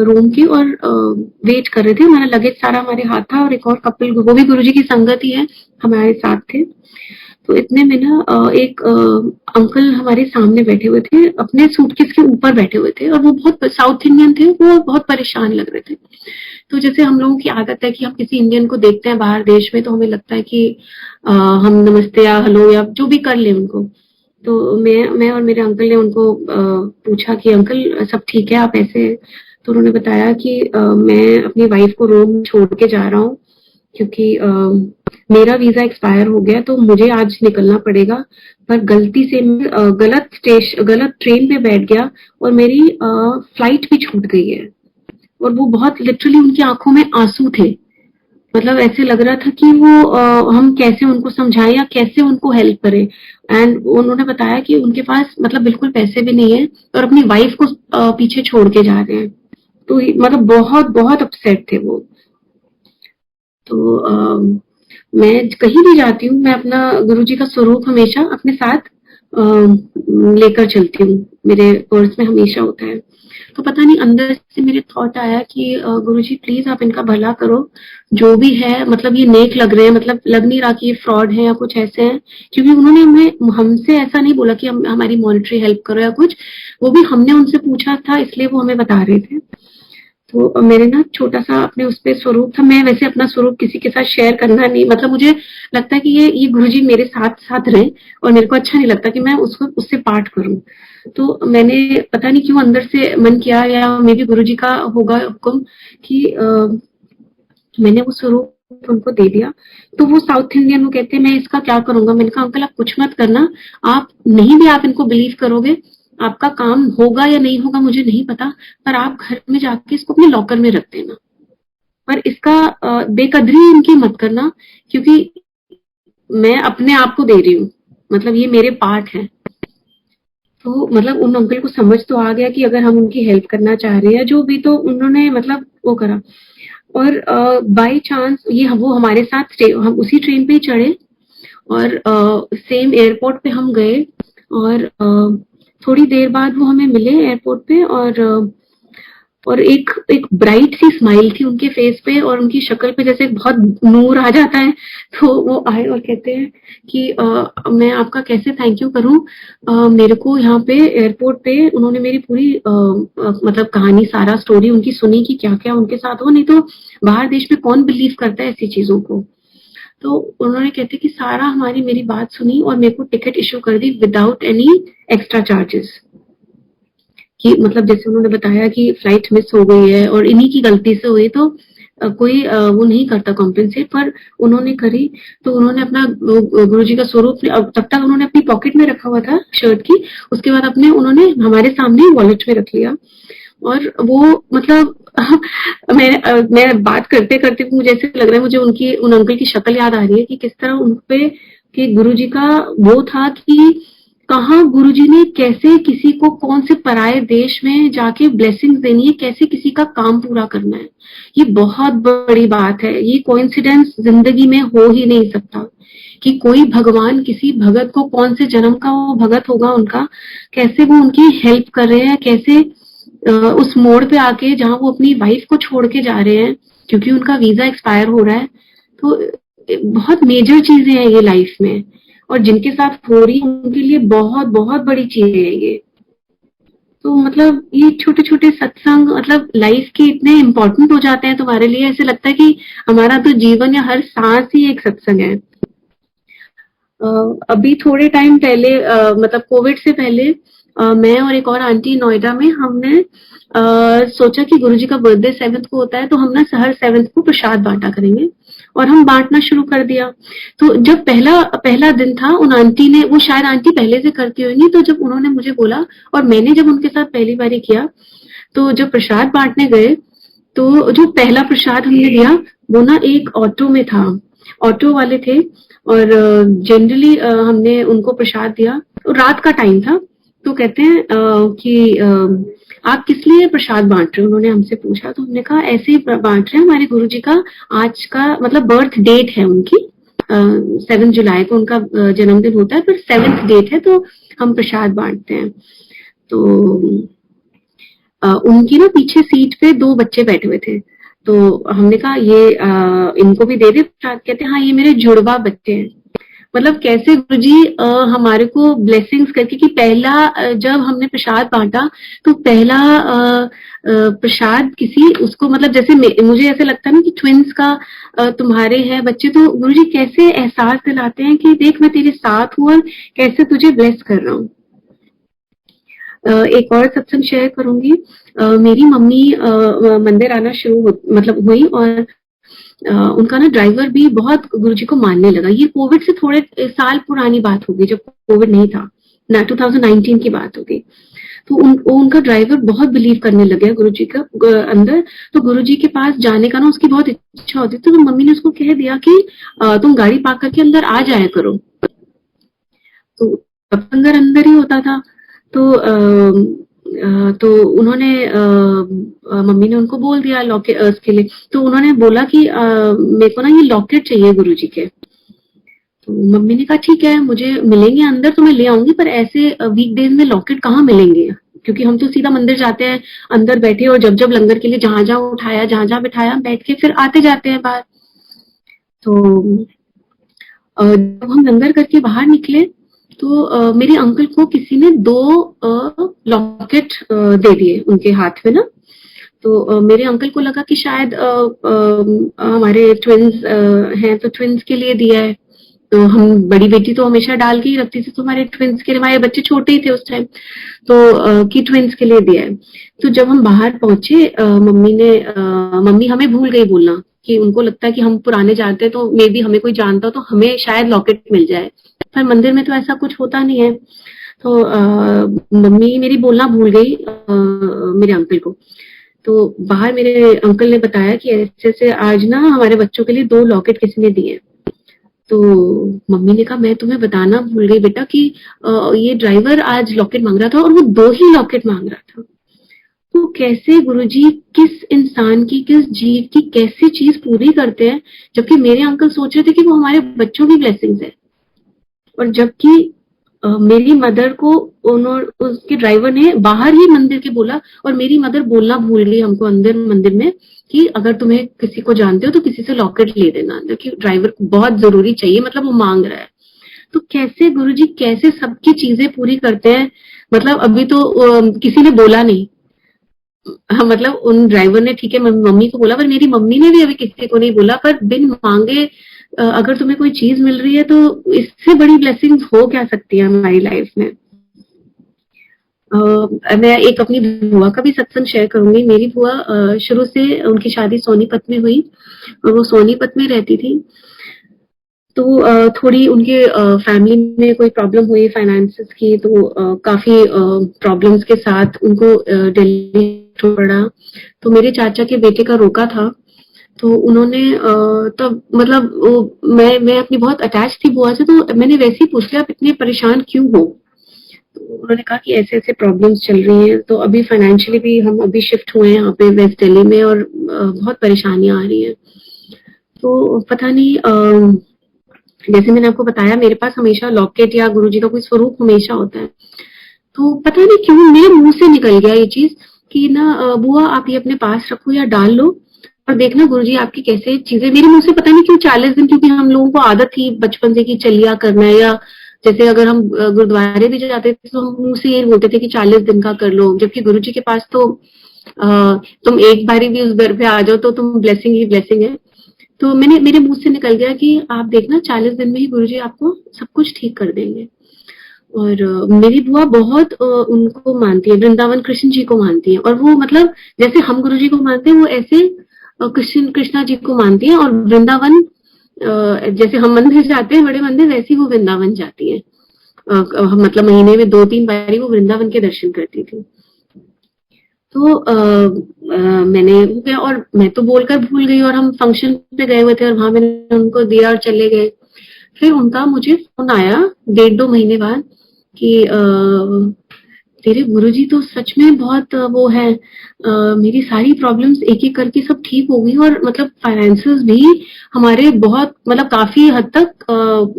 रूम की, और वेट कर रहे थे। हमारा लगेज सारा हमारे हाथ था और एक और कपल, वो भी गुरुजी की संगत ही है, हमारे साथ थे। तो इतने में ना एक अंकल हमारे सामने बैठे हुए थे, अपने सूटकेस के ऊपर बैठे हुए थे, और वो बहुत साउथ इंडियन थे, वो बहुत परेशान लग रहे थे। तो जैसे हम लोगों की आदत है कि हम किसी इंडियन को देखते हैं बाहर देश में तो हमें लगता है कि हम नमस्ते या हेलो या जो भी कर लें उनको। तो मैं और मेरे अंकल ने उनको पूछा कि अंकल सब ठीक है, आप ऐसे? तो उन्होंने बताया कि मैं अपनी वाइफ को रोम छोड़ के जा रहा हूँ क्योंकि मेरा वीजा एक्सपायर हो गया, तो मुझे आज निकलना पड़ेगा, पर गलती से मैं गलत ट्रेन पे बैठ गया और मेरी फ्लाइट भी छूट गई है। और वो बहुत लिटरली उनकी आंखों में आंसू थे। मतलब ऐसे लग रहा था कि वो हम कैसे उनको समझाएं या कैसे उनको हेल्प करें। एंड उन्होंने बताया कि उनके पास मतलब बिल्कुल पैसे भी नहीं है और अपनी वाइफ को पीछे छोड़ के जा रहे हैं। तो मतलब बहुत बहुत अपसेट थे वो। तो मैं कहीं भी जाती हूँ, मैं अपना गुरुजी का स्वरूप हमेशा अपने साथ लेकर चलती हूँ, मेरे पर्स में हमेशा होता है। तो पता नहीं अंदर से मेरे थॉट आया कि गुरुजी प्लीज आप इनका भला करो, जो भी है, मतलब ये नेक लग रहे हैं, मतलब लग नहीं रहा कि ये फ्रॉड है या कुछ ऐसे हैं, क्योंकि उन्होंने हमें हमसे ऐसा नहीं बोला कि हमारी मॉनिटरी हेल्प करो या कुछ, वो भी हमने उनसे पूछा था इसलिए वो हमें बता रहे थे। तो मेरे ना छोटा सा अपने उस पे स्वरूप था। मैं वैसे अपना स्वरूप किसी के साथ शेयर करना नहीं, मतलब मुझे लगता है कि ये गुरुजी मेरे साथ साथ रहे और मेरे को अच्छा नहीं लगता कि मैं उसको उससे पाठ करूं। तो मैंने पता नहीं क्यों अंदर से मन किया, या मे बी गुरुजी का होगा हुक्म, कि मैंने वो स्वरूप उनको दे दिया। तो वो साउथ इंडियन, वो कहते हैं मैं इसका क्या करूंगा? मैंने कहा अंकल आप कुछ मत करना, आप नहीं भी आप इनको बिलीव करोगे, आपका काम होगा या नहीं होगा मुझे नहीं पता, पर आप घर में जाके इसको अपने लॉकर में रख देना, पर इसका बेकदरी इनकी मत करना, क्योंकि मैं अपने आप को दे रही हूँ, मतलब ये मेरे पार्ट है। तो मतलब उन अंकल को समझ तो आ गया कि अगर हम उनकी हेल्प करना चाह रहे हैं जो भी, तो उन्होंने मतलब वो करा। और बाय चांस ये वो हमारे साथ हम उसी ट्रेन पे ही चढ़े और सेम एयरपोर्ट पे हम गए, और थोड़ी देर बाद वो हमें मिले एयरपोर्ट पे, और एक एक ब्राइट सी स्माइल थी उनके फेस पे, और उनकी शक्ल पे जैसे बहुत नूर आ जाता है। तो वो आए और कहते हैं कि मैं आपका कैसे थैंक यू करूं, मेरे को यहाँ पे एयरपोर्ट पे उन्होंने मेरी पूरी मतलब कहानी, सारा स्टोरी उनकी सुनी कि क्या क्या उनके साथ हो, नहीं तो बाहर देश में कौन बिलीव करता है ऐसी चीजों को। तो उन्होंने कहते कि सारा हमारी मेरी बात सुनी और मेरे को टिकट इशू कर दी विदाउट एनी एक्स्ट्रा चार्जेस, कि मतलब जैसे उन्होंने बताया कि फ्लाइट मिस हो गई है और इन्हीं की गलती से हुई, तो कोई वो नहीं करता कॉम्पेंसेट, पर उन्होंने करी। तो उन्होंने अपना गुरुजी का स्वरूप तब तक उन्होंने अपनी पॉकेट में रखा हुआ था शर्ट की, उसके बाद अपने उन्होंने हमारे सामने वॉलेट में रख लिया। और वो मतलब मैं बात करते करते मुझे ऐसे लग रहा है, मुझे उनकी उन अंकल की शक्ल याद आ रही है कि किस तरह उनपे कि गुरुजी का वो था कि कहाँ गुरुजी ने कैसे किसी को कौन से पराये देश में जाके ब्लेसिंग्स देनी है, कैसे किसी का काम पूरा करना है। ये बहुत बड़ी बात है, ये कोइंसिडेंस जिंदगी में हो ही नहीं सकता कि कोई भगवान किसी भगत को, कौन से जन्म का वो भगत होगा उनका, कैसे वो उनकी हेल्प कर रहे हैं, कैसे उस मोड़ पे आके जहाँ वो अपनी वाइफ को छोड़ के जा रहे हैं क्योंकि उनका वीजा एक्सपायर हो रहा है। तो बहुत मेजर चीजें हैं ये लाइफ में, और जिनके साथ हो रही है उनके लिए बहुत बहुत बड़ी चीज है ये। तो मतलब ये छोटे छोटे सत्संग मतलब लाइफ के इतने इम्पोर्टेंट हो जाते हैं तुम्हारे लिए, ऐसे लगता है कि हमारा तो जीवन या हर सांस ही एक सत्संग है। अभी थोड़े टाइम पहले मतलब कोविड से पहले मैं और एक और आंटी नोएडा में हमने सोचा कि गुरुजी का बर्थडे 7th को होता है, तो हम ना हर 7th को प्रसाद बांटा करेंगे, और हम बांटना शुरू कर दिया। तो जब पहला पहला दिन था, उन आंटी ने, वो शायद आंटी पहले से करती होंगी, तो जब उन्होंने मुझे बोला और मैंने जब उनके साथ पहली बारी किया, तो जब प्रसाद बांटने गए तो जो पहला प्रसाद हमने दिया वो ना एक ऑटो में था, ऑटो वाले थे, और जनरली हमने उनको प्रसाद दिया, तो रात का टाइम था। तो कहते हैं कि आप किस लिए प्रसाद बांट रहे हो, उन्होंने हमसे पूछा। तो हमने कहा ऐसे ही बांट रहे हैं, हमारे गुरुजी का आज का मतलब बर्थ डेट है उनकी, 7 जुलाई को उनका जन्मदिन होता है, पर 7th डेट है तो हम प्रसाद बांटते हैं। तो उनकी ना पीछे सीट पे 2 बच्चे बैठे हुए थे, तो हमने कहा ये इनको भी दे दे प्रसाद। कहते हाँ ये मेरे जुड़वा बच्चे हैं। मतलब कैसे गुरुजी हमारे को ब्लेसिंग्स करके कि पहला जब हमने प्रसाद बांटा तो पहला प्रसाद किसी उसको, मतलब जैसे मुझे ऐसे लगता है ना कि ट्विंस का तुम्हारे हैं बच्चे, तो गुरुजी कैसे एहसास दिलाते हैं कि देख मैं तेरे साथ हूँ और कैसे तुझे ब्लेस कर रहा हूँ। एक और सत्संग शेयर करूंगी। मेरी मम्मी मंदिर आना मतलब हुई, और उनका ना ड्राइवर भी बहुत गुरुजी को मानने लगा। ये कोविड से थोड़े साल पुरानी बात होगी, जब कोविड नहीं था ना, 2019 की बात होगी। तो उनका ड्राइवर बहुत बिलीव करने लगे गुरुजी का अंदर। तो गुरुजी के पास जाने का ना उसकी बहुत इच्छा होती थी, तो मम्मी ने उसको कह दिया कि तुम गाड़ी पार्क करके अंदर आ जाया करो। तो अंदर अंदर ही होता था। तो तो उन्होंने मम्मी ने उनको बोल दिया लॉकेट उसके लिए। तो उन्होंने बोला कि मेरे को ना ये लॉकेट चाहिए गुरुजी के। तो मम्मी ने कहा ठीक है, मुझे मिलेंगे अंदर तो मैं ले आऊंगी, पर ऐसे वीकडेज में लॉकेट कहाँ मिलेंगे, क्योंकि हम तो सीधा मंदिर जाते हैं, अंदर बैठे और जब जब लंगर के लिए जहां जहां उठाया जहां जहां बिठाया बैठ के फिर आते जाते हैं बाहर। तो जब हम लंगर करके बाहर निकले तो मेरे अंकल को किसी ने 2 लॉकेट दे दिए उनके हाथ में ना। तो मेरे अंकल को लगा कि शायद हमारे ट्विन्स हैं तो ट्विन्स के लिए दिया है। तो हम बड़ी बेटी तो हमेशा डाल के ही रखती थी, तो हमारे ट्विन्स के लिए, हमारे बच्चे छोटे ही थे उस टाइम, तो कि ट्विन्स के लिए दिया है। तो जब हम बाहर पहुंचे मम्मी हमें भूल गई बोलना कि उनको लगता है कि हम पुराने जानते हैं, तो मे बी हमें कोई जानता हो तो हमें शायद लॉकेट मिल जाए, पर मंदिर में तो ऐसा कुछ होता नहीं है। तो मम्मी मेरी बोलना भूल गई मेरे अंकल को। तो बाहर मेरे अंकल ने बताया कि ऐसे ऐसे आज ना हमारे बच्चों के लिए 2 लॉकेट किसी ने दिए। तो मम्मी ने कहा मैं तुम्हें बताना भूल गई बेटा कि ये ड्राइवर आज लॉकेट मांग रहा था, और वो 2 ही लॉकेट मांग रहा था। तो कैसे गुरुजी किस इंसान की, किस जीव की कैसी चीज पूरी करते हैं, जबकि मेरे अंकल सोच रहे थे कि वो हमारे बच्चों की ब्लेसिंग्स है। और जबकि मेरी मदर को उसके ड्राइवर ने बाहर ही मंदिर के बोला, और मेरी मदर बोलना भूल गई हमको अंदर मंदिर में कि अगर तुम्हें किसी को जानते हो तो किसी से लॉकेट ले देना, क्योंकि ड्राइवर को बहुत जरूरी चाहिए, मतलब वो मांग रहा है। तो कैसे गुरुजी कैसे सबकी चीजें पूरी करते हैं। मतलब अभी तो किसी ने बोला नहीं, हाँ, मतलब उन ड्राइवर ने ठीक है मम्मी को बोला, पर मेरी मम्मी ने भी अभी किसी को नहीं बोला। पर बिन मांगे अगर तुम्हें कोई चीज मिल रही है तो इससे बड़ी ब्लेसिंग्स हो क्या सकती है हमारी लाइफ में। मैं एक अपनी बुआ का भी सत्संग शेयर करूंगी। मेरी बुआ शुरू से उनकी शादी सोनीपत में हुई, और वो सोनीपत में रहती थी। तो थोड़ी उनके फैमिली में कोई प्रॉब्लम हुई फाइनेंसेस की, तो काफी प्रॉब्लम्स के साथ उनको दिल्ली पड़ा, तो मेरे चाचा के बेटे का रोका था। तो उन्होंने तब मतलब वो मैं अपनी बहुत अटैच थी बुआ से, तो मैंने वैसे ही पूछ लिया, आप इतने परेशान क्यों हो? तो उन्होंने कहा कि ऐसे-ऐसे प्रॉब्लम्स चल रही हैं, तो अभी फाइनेंशियली भी हम अभी शिफ्ट हुए हैं यहाँ पे वेस्ट दिल्ली में, और बहुत परेशानियाँ आ रही हैं। तो पता नहीं, जैसे मैंने आपको बताया, मेरे पास हमेशा लॉकेट या गुरुजी का कोई स्वरूप हमेशा होता है। तो पता नहीं क्यों मेरे मुंह से निकल गया ये चीज कि ना, बुआ आप ये अपने पास रखो या डाल लो, और देखना गुरुजी आपकी कैसे चीजें, मेरे मुंह से पता नहीं क्यों 40 दिन, क्योंकि हम लोगों को आदत थी बचपन से कि चलिया करना है, या जैसे अगर हम गुरुद्वारे भी जाते थे तो हम मुंह से ये बोलते थे कि 40 दिन का कर लो, जबकि गुरुजी के पास तो तुम एक बारी भी उस दर पे आ जाओ तो तुम ब्लेसिंग ही ब्लेसिंग है। तो मेरे मुंह से निकल गया कि आप देखना 40 दिन में ही गुरुजी आपको सब कुछ ठीक कर देंगे। और मेरी बुआ बहुत उनको मानती है, वृंदावन कृष्ण जी को मानती है, और वो मतलब जैसे हम गुरु जी को मानते हैं वो ऐसे कृष्णा जी को मानती है, और वृंदावन जैसे हम मंदिर जाते हैं बड़े मंदिर, वैसे ही वो वृंदावन जाती है। मतलब महीने में 2-3 बारी वो वृंदावन के दर्शन करती थी। तो मैंने हो गया, और मैं तो बोलकर भूल गई, और हम फंक्शन पे गए हुए थे और वहां मैंने उनको दिया और चले गए। फिर उनका मुझे फोन आया 1.5-2 महीने बाद कि तेरे गुरुजी तो सच में बहुत वो है, मेरी सारी प्रॉब्लम्स एक एक करके सब ठीक हो गई, और मतलब फाइनेंसेस भी हमारे बहुत मतलब काफी हद तक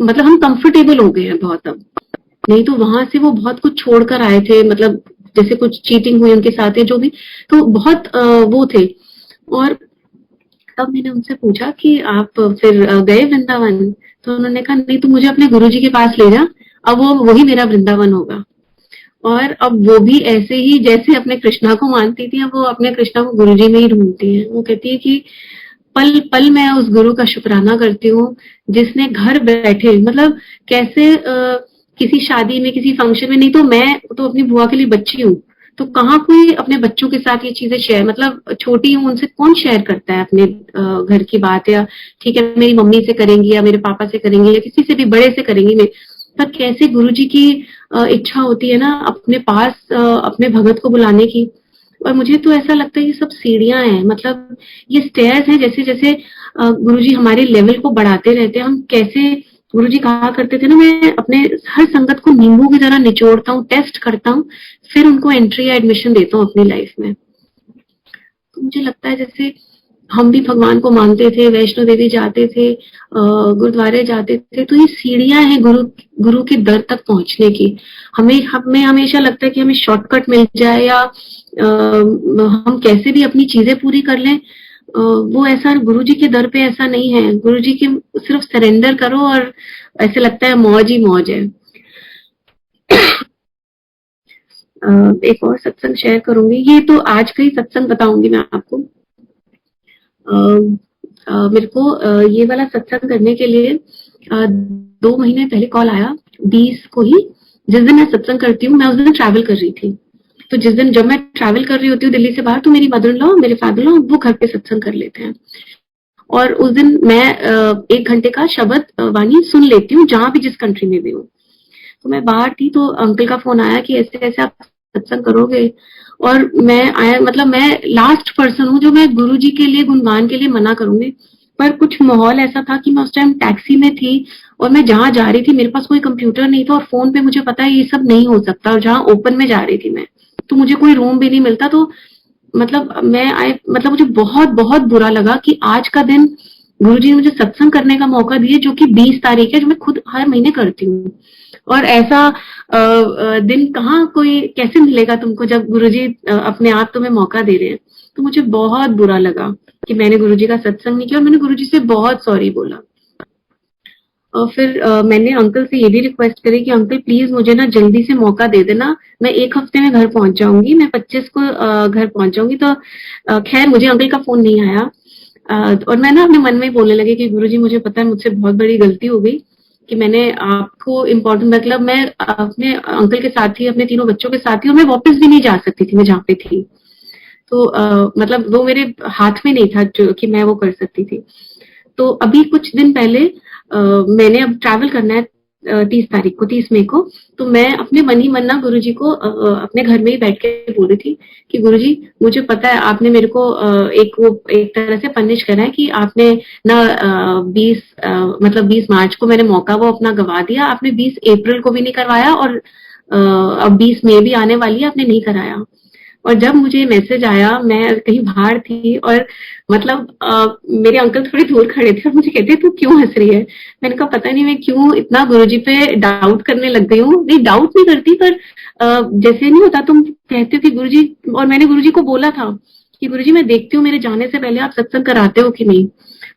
मतलब हम कंफर्टेबल हो गए हैं बहुत अब। नहीं तो वहां से वो बहुत कुछ छोड़कर आए थे, मतलब जैसे कुछ चीटिंग हुई उनके साथ या जो भी, तो बहुत वो थे। और तब मैंने उनसे पूछा कि आप फिर गए वृंदावन? तो उन्होंने कहा नहीं, तू मुझे अपने गुरुजी के पास ले जा, अब वो वही मेरा वृंदावन होगा। और अब वो भी ऐसे ही जैसे अपने कृष्णा को मानती थी, अब वो अपने कृष्णा को गुरुजी में ही ढूंढती है। वो कहती है कि पल पल मैं उस गुरु का शुक्राना करती हूँ जिसने घर बैठे, मतलब कैसे किसी शादी में किसी फंक्शन में, नहीं तो मैं तो अपनी बुआ के लिए बच्ची हूँ, तो कहाँ कोई अपने बच्चों के साथ ये चीजें शेयर, मतलब छोटी हूँ उनसे कौन शेयर करता है अपने घर की बात, या ठीक है मेरी मम्मी से करेंगी या मेरे पापा से करेंगे या किसी से भी बड़े से करेंगी मैं, पर कैसे गुरुजी की इच्छा होती है ना अपने पास अपने भगत को बुलाने की। और मुझे तो ऐसा लगता है ये सब सीढ़ियां हैं, मतलब ये स्टेयर्स हैं, जैसे जैसे गुरुजी हमारे लेवल को बढ़ाते रहते हैं। हम कैसे, गुरुजी कहा करते थे ना, मैं अपने हर संगत को नींबू की तरह निचोड़ता हूँ, टेस्ट करता हूँ, फिर उनको एंट्री या एडमिशन देता हूँ अपनी लाइफ में। तो मुझे लगता है जैसे हम भी भगवान को मानते थे, वैष्णो देवी जाते थे, गुरुद्वारे जाते थे, तो ये सीढ़ियां हैं गुरु गुरु के दर तक पहुंचने की। हमें हमेशा लगता है कि हमें शॉर्टकट मिल जाए, या हम कैसे भी अपनी चीजें पूरी कर लें, वो ऐसा गुरुजी के दर पे ऐसा नहीं है। गुरुजी के सिर्फ सरेंडर करो और ऐसे लगता है मौज ही मौज है। एक और सत्संग शेयर करूंगी, ये तो आज का ही सत्संग बताऊंगी मैं आपको। मेरे को ये वाला सत्संग करने के लिए 2 महीने पहले कॉल आया, 20 को ही, जिस दिन मैं सत्संग करती हूँ, मैं उस दिन ट्रैवल कर रही थी। तो जिस दिन जब मैं ट्रैवल कर रही होती हूँ दिल्ली से बाहर, तो मेरी मदर इन लॉ, मेरे फादर लॉ, वो घर पे सत्संग कर लेते हैं, और उस दिन मैं 1 घंटे का शब्द वाणी सुन लेती हूँ, जहां भी जिस कंट्री में भी हूँ। तो मैं बाहर थी, तो अंकल का फोन आया कि ऐसे ऐसे आप सत्संग करोगे, और मैं आया, मतलब मैं लास्ट पर्सन हूँ जो मैं गुरुजी के लिए गुणगान के लिए मना करूंगी, पर कुछ माहौल ऐसा था कि मैं उस टाइम टैक्सी में थी, और मैं जहां जा रही थी मेरे पास कोई कंप्यूटर नहीं था, और फोन पे मुझे पता है ये सब नहीं हो सकता, और जहां ओपन में जा रही थी मैं, तो मुझे कोई रूम भी नहीं मिलता। तो मतलब मतलब मुझे बहुत बहुत बुरा लगा कि आज का दिन गुरुजी ने मुझे सत्संग करने का मौका दिया, जो कि 20 तारीख है, जो मैं खुद हर महीने करती हूँ। और ऐसा दिन कहाँ कोई कैसे मिलेगा तुमको, जब गुरुजी अपने आप तुम्हें मौका दे रहे हैं। तो मुझे बहुत बुरा लगा कि मैंने गुरुजी का सत्संग नहीं किया, और मैंने गुरुजी से बहुत सॉरी बोला। और फिर मैंने अंकल से ये भी रिक्वेस्ट करी कि अंकल प्लीज मुझे ना जल्दी से मौका दे देना, मैं 1 हफ्ते में घर पहुंच जाऊंगी, मैं 25 को घर पहुंच जाऊंगी। तो खैर मुझे अंकल का फोन नहीं आया, और मैं ना अपने मन में बोलने लगी कि गुरुजी मुझे पता है मुझसे बहुत बड़ी गलती हो गई कि मैंने आपको इम्पोर्टेंट, मतलब मैं अपने अंकल के साथ ही, अपने तीनों बच्चों के साथ ही, और मैं वापस भी नहीं जा सकती थी मैं जहाँ पे थी। तो मतलब वो मेरे हाथ में नहीं था कि मैं वो कर सकती थी। तो अभी कुछ दिन पहले मैंने अब ट्रैवल करना है, 30 तारीख को, 30 मई को। तो मैं अपने मन ही मन ना गुरुजी को अपने घर में ही बैठ के बोल रही थी कि गुरुजी, मुझे पता है आपने मेरे को एक तरह से पनिश करा है कि आपने ना 20 मतलब 20 मार्च को मैंने मौका वो अपना गवा दिया, आपने 20 अप्रैल को भी नहीं करवाया, और अब 20 मई भी आने वाली है, आपने नहीं कराया। और जब मुझे मैसेज आया, मैं कहीं बाहर थी और मतलब मेरे अंकल थोड़ी दूर खड़े थे और मुझे कहते तू क्यों हंस रही है? मैंने कहा पता नहीं मैं क्यों इतना गुरुजी पे डाउट करने लग गई हूँ। नहीं, डाउट नहीं करती, पर जैसे नहीं होता, तुम कहते हो कि गुरुजी, और मैंने गुरुजी को बोला था कि गुरुजी मैं देखती हूँ मेरे जाने से पहले आप सत्संग कराते हो कि नहीं।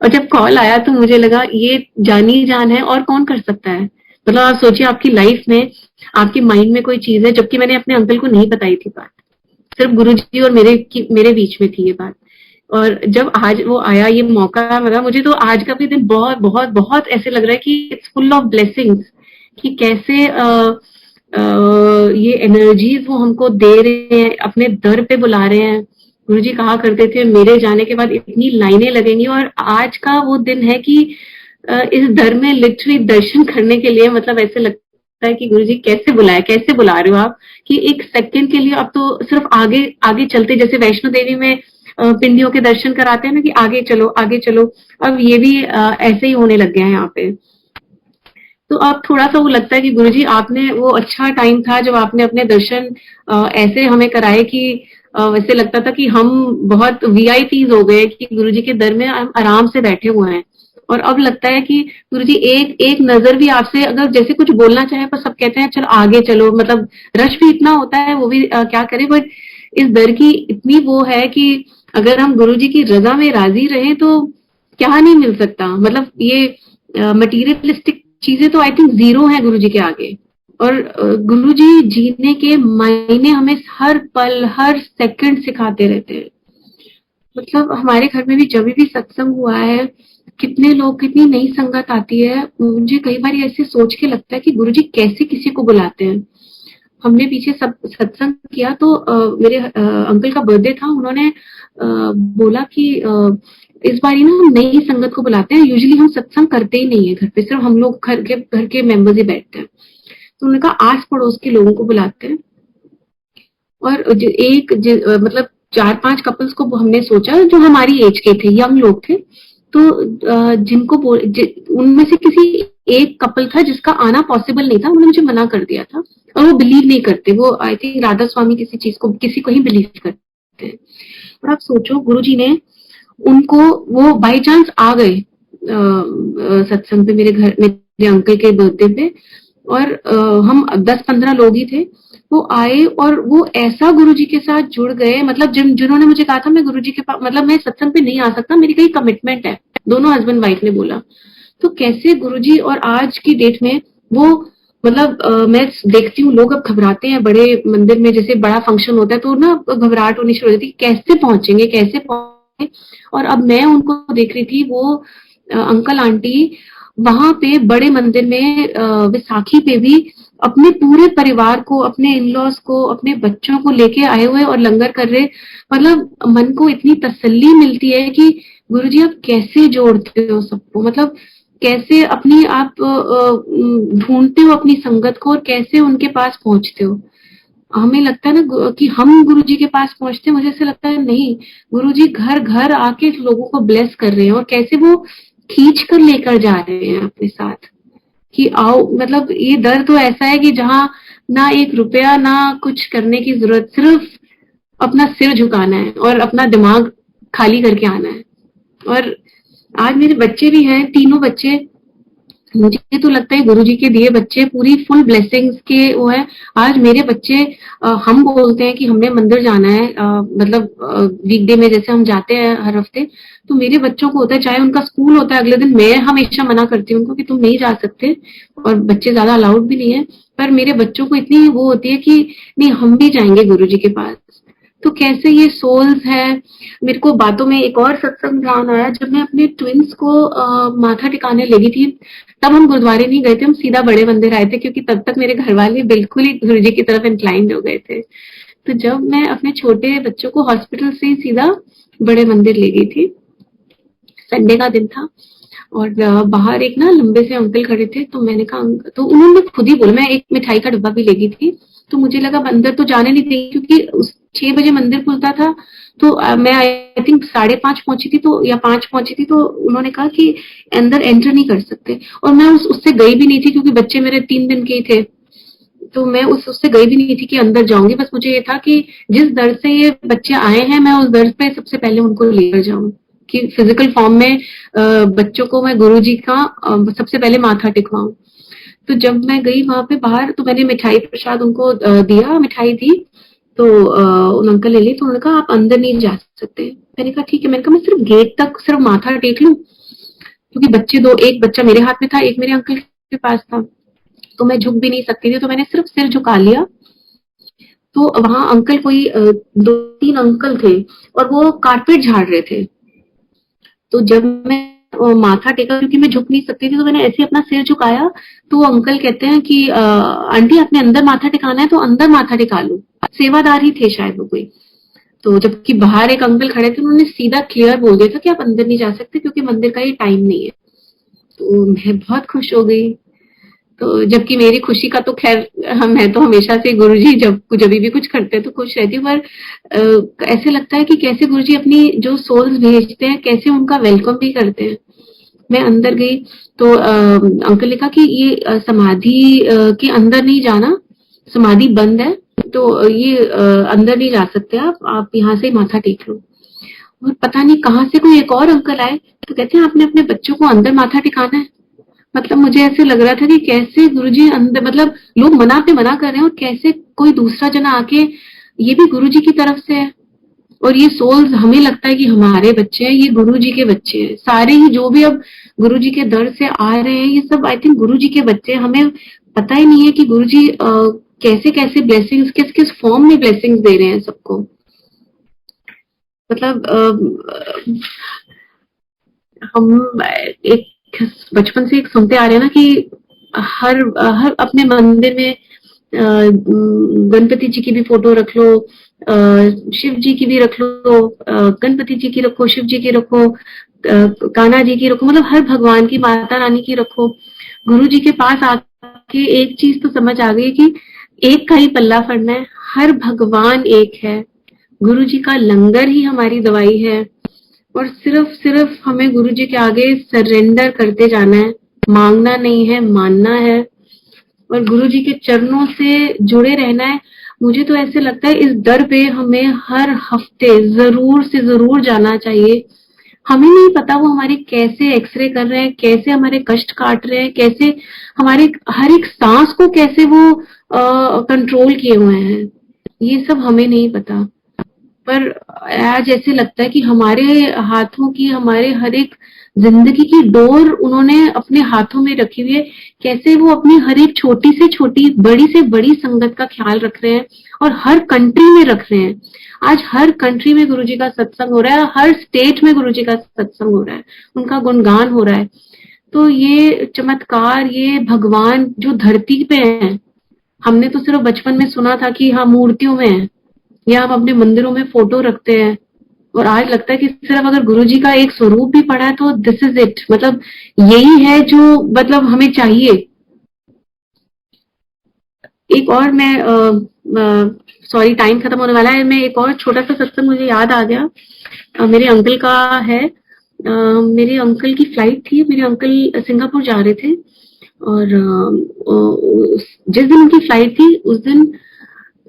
और जब कॉल आया तो मुझे लगा ये जानी जान है, और कौन कर सकता है। मतलब आप सोचिए, आपकी लाइफ में, आपके माइंड में कोई चीज है, जबकि मैंने अपने अंकल को नहीं बताई थी बात, सिर्फ गुरुजी और मेरे बीच में थी ये बात। और जब आज वो आया, ये मौका मिला, मुझे तो आज का भी दिन बहुत बहुत बहुत ऐसे लग रहा है कि इट्स फुल ऑफ ब्लेसिंग्स, कि कैसे ये एनर्जीज वो हमको दे रहे हैं, अपने दर पे बुला रहे हैं। गुरुजी कहा करते थे मेरे जाने के बाद इतनी लाइनें लगेंगी, और आज का वो दिन है कि इस दर में लिटरली दर्शन करने के लिए, मतलब ऐसे लगता है कि गुरुजी कैसे बुलाए, कैसे बुला रहे हो आप, कि एक सेकंड के लिए अब तो सिर्फ आगे आगे चलते, जैसे वैष्णो देवी में पिंडियों के दर्शन कराते हैं ना, कि आगे चलो आगे चलो, अब ये भी ऐसे ही होने लग गया है यहाँ पे। तो अब थोड़ा सा वो लगता है कि गुरुजी आपने वो अच्छा टाइम था जब आपने अपने दर्शन ऐसे हमें कराए कि वैसे लगता था कि हम बहुत वीआईपीज हो गए, कि गुरुजी के दर में हम आराम से बैठे हुए हैं। और अब लगता है कि गुरुजी एक एक नजर भी आपसे, अगर जैसे कुछ बोलना चाहे पर सब कहते हैं चलो आगे चलो, मतलब रश भी इतना होता है, वो भी क्या करें, बट इस दर की इतनी वो है कि अगर हम गुरुजी की रजा में राजी रहे तो क्या नहीं मिल सकता। मतलब ये मटीरियलिस्टिक चीजें तो आई थिंक जीरो है गुरुजी के आगे। और गुरुजी जीने के मायने हमें हर पल हर सेकंड सिखाते रहते हैं। मतलब हमारे घर में भी जब भी सत्संग हुआ है, कितने लोग, कितनी नई संगत आती है, मुझे कई बार ऐसे सोच के लगता है कि गुरुजी कैसे किसी को बुलाते हैं। हमने पीछे सब सत्संग किया तो मेरे अंकल का बर्थडे था, उन्होंने बोला कि इस बार ना हम नई संगत को बुलाते हैं, यूजुअली हम सत्संग करते ही नहीं है घर पे, सिर्फ हम लोग घर के मेंबर्स ही बैठते हैं। तो उन्होंने कहा आस पड़ोस के लोगों को बुलाते हैं। और मतलब 4-5 कपल्स को हमने सोचा जो हमारी एज के थे, यंग लोग थे। तो जिनको उनमें से किसी एक कपल था जिसका आना पॉसिबल नहीं था, उन्होंने मुझे मना कर दिया था। और वो बिलीव नहीं करते, वो आई थिंक राधा स्वामी किसी को ही बिलीव करते हैं। और आप सोचो, गुरुजी ने उनको, वो बाई चांस आ गए सत्संग पे, मेरे अंकल के बर्थडे पे। और हम 10-15 लोग ही थे। वो आए और वो ऐसा गुरुजी के साथ जुड़ गए, मतलब जिन्होंने मुझे कहा था मैं गुरुजी के पास, मतलब मैं सत्संग पे नहीं आ सकता, मेरी कहीं कमिटमेंट है, दोनों हस्बैंड वाइफ ने बोला। तो कैसे गुरुजी, और आज की डेट में वो, मतलब मैं देखती हूँ लोग अब घबराते हैं बड़े मंदिर में, जैसे बड़ा फंक्शन होता है तो ना घबराहट होनी शुरू हो जाती है, कैसे पहुंचेंगे कैसे पहुंचेंगे। और अब मैं उनको देख रही थी, वो अंकल आंटी वहां पे बड़े मंदिर में विसाखी पे भी अपने पूरे परिवार को, अपने इन-लॉज को, अपने बच्चों को लेके आए हुए और लंगर कर रहे। मतलब मन को इतनी तसल्ली मिलती है कि गुरुजी आप कैसे जोड़ते हो सबको, मतलब कैसे अपनी आप ढूंढते हो अपनी संगत को, और कैसे उनके पास पहुंचते हो। हमें लगता है ना कि हम गुरुजी के पास पहुंचते हैं, मुझे ऐसा लगता है नहीं, गुरुजी घर घर आके लोगों को ब्लेस कर रहे हैं, और कैसे वो खींच कर लेकर जा रहे हैं अपने साथ कि आओ। मतलब ये दर तो ऐसा है कि जहाँ ना एक रुपया, ना कुछ करने की जरूरत, सिर्फ अपना सिर झुकाना है और अपना दिमाग खाली करके आना है। और आज मेरे बच्चे भी हैं, तीनों बच्चे, मुझे तो लगता है गुरुजी के दिए बच्चे पूरी फुल ब्लेसिंग्स के वो है। आज मेरे बच्चे, हम बोलते हैं कि हमने मंदिर जाना है, मतलब वीकडे में जैसे हम जाते हैं हर हफ्ते, तो मेरे बच्चों को होता है, चाहे उनका स्कूल होता है अगले दिन, मैं हमेशा मना करती हूँ उनको कि तुम नहीं जा सकते, और बच्चे ज्यादा अलाउड भी नहीं है, पर मेरे बच्चों को इतनी वो होती है कि नहीं हम भी जाएंगे गुरुजी के पास। तो कैसे ये सोल्स है। मेरे को बातों में एक और सत्संग ध्यान आया, जब मैं अपने ट्विंस को माथा टिकाने लगी थी, तब हम गुरुद्वारे नहीं गए थे, हम सीधा बड़े मंदिर आए थे, क्योंकि तब तक मेरे घर वाले बिल्कुल ही गुरुजी की तरफ इंक्लाइंड हो गए थे। तो जब मैं अपने छोटे बच्चों को हॉस्पिटल से सीधा बड़े मंदिर ले गई थी, संडे का दिन था, और बाहर एक ना लंबे से अंकल खड़े थे, तो मैंने कहा तो उन्होंने खुद ही बोला, मैं एक मिठाई का डब्बा भी ले गई थी, तो मुझे लगा अंदर तो जाने नहीं देंगे क्योंकि 6 बजे मंदिर खुलता था। तो मैं आई थिंक 5:30 पहुंची थी, तो या 5 पहुंची थी, तो उन्होंने कहा कि अंदर एंटर नहीं कर सकते। और मैं उससे गई भी नहीं थी क्योंकि बच्चे मेरे 3 दिन के ही थे, तो मैं उससे गई भी नहीं थी कि अंदर जाऊंगी। बस मुझे ये था कि जिस दर से ये बच्चे आए हैं, मैं उस दर पे सबसे पहले उनको लेकर जाऊं, कि फिजिकल फॉर्म में बच्चों को मैं गुरु जी का सबसे पहले माथा टिकवाऊं। तो जब मैं गई वहां पे बाहर, तो मैंने मिठाई प्रसाद उनको दिया, मिठाई दी, तो उन अंकल ने ली, तो उन्होंने कहा आप अंदर नहीं जा सकते। मैंने कहा ठीक है। मैंने कहा मैं सिर्फ गेट तक सिर्फ माथा टेक लूं, क्योंकि बच्चे दो, एक बच्चा मेरे हाथ में था, एक मेरे अंकल के पास था, तो मैं झुक भी नहीं सकती थी, तो मैंने सिर्फ सिर झुका लिया। तो वहां अंकल कोई 2-3 अंकल थे और वो कारपेट झाड़ रहे थे। तो जब मैं माथा टेका, क्योंकि मैं झुक नहीं सकती थी, तो मैंने ऐसे अपना सिर झुकाया, तो वो अंकल कहते हैं कि आंटी आपने अंदर माथा टिकाना है तो अंदर माथा टिका लो। सेवादार ही थे शायद वो कोई। तो जबकि बाहर एक अंकल खड़े थे, उन्होंने सीधा क्लियर बोल दिया था कि आप अंदर नहीं जा सकते क्योंकि मंदिर का ये टाइम नहीं है। तो मैं बहुत खुश हो गई। तो जबकि मेरी खुशी का तो खैर, मैं तो हमेशा से गुरुजी जब भी कुछ करते हैं तो खुश रहती हूँ, पर ऐसे लगता है कि कैसे गुरुजी अपनी जो सोल्स भेजते हैं, कैसे उनका वेलकम भी करते हैं। मैं अंदर गई, तो अंकल ने कहा कि ये समाधि के अंदर नहीं जाना, समाधि बंद है, तो ये अंदर नहीं जा सकते आप यहाँ से माथा टेक लो। और पता नहीं कहाँ से कोई एक और अंकल आए, तो कहते हैं आपने अपने बच्चों को अंदर माथा टिकाना है। मतलब मुझे ऐसे लग रहा था कि कैसे गुरुजी अंदर, मतलब लोग मना पे मना कर रहे हैं और कैसे कोई दूसरा जना आके, ये भी गुरुजी की तरफ से है। और ये सोल्स, हमें लगता है कि हमारे बच्चे हैं, ये गुरुजी के बच्चे हैं सारे ही, जो भी अब गुरुजी के दर से आ रहे हैं, ये सब आई थिंक गुरुजी के बच्चे हैं। हमें पता ही नहीं है कि गुरुजी कैसे कैसे ब्लेसिंग्स, किस किस फॉर्म में ब्लेसिंग्स दे रहे हैं सबको। मतलब हम एक बचपन से एक सुनते आ रहे हैं ना कि हर हर अपने मंदिर में गणपति जी की भी फोटो रख लो, शिव जी की भी रख लो, गणपति जी की रखो, शिव जी की रखो, कान्हा जी की रखो, मतलब हर भगवान की, माता रानी की रखो। गुरु जी के पास आके एक चीज तो समझ आ गई कि एक का ही पल्ला फड़ना है, हर भगवान एक है, गुरु जी का लंगर ही हमारी दवाई है। और सिर्फ सिर्फ हमें गुरु जी के आगे सरेंडर करते जाना है, मांगना नहीं है, मानना है, और गुरु जी के चरणों से जुड़े रहना है। मुझे तो ऐसे लगता है इस दर पे हमें हर हफ्ते जरूर से जरूर जाना चाहिए। हमें नहीं पता वो हमारे कैसे एक्सरे कर रहे हैं, कैसे हमारे कष्ट काट रहे हैं, कैसे हमारे हर एक सांस को कैसे वो कंट्रोल किए हुए हैं, ये सब हमें नहीं पता। पर आज ऐसे लगता है कि हमारे हाथों की, हमारे हर एक जिंदगी की डोर उन्होंने अपने हाथों में रखी हुई है। कैसे वो अपनी हर एक छोटी से छोटी, बड़ी से बड़ी संगत का ख्याल रख रहे हैं और हर कंट्री में रख रहे हैं। आज हर कंट्री में गुरुजी का सत्संग हो रहा है, हर स्टेट में गुरुजी का सत्संग हो रहा है, उनका गुणगान हो रहा है। तो ये चमत्कार, ये भगवान जो धरती पे है, हमने तो सिर्फ बचपन में सुना था कि हाँ मूर्तियों में है, या हम अपने मंदिरों में फोटो रखते हैं, और आज लगता है कि सिर्फ अगर गुरुजी का एक स्वरूप भी पड़ा है तो दिस इज इट, मतलब यही है जो मतलब हमें चाहिए। एक और मैं सॉरी टाइम खत्म होने वाला है, मैं एक और छोटा सा सत्संग मुझे याद आ गया, मेरे अंकल का है। मेरे अंकल की फ्लाइट थी, मेरे अंकल सिंगापुर जा रहे थे, और जिस दिन उनकी फ्लाइट थी उस दिन,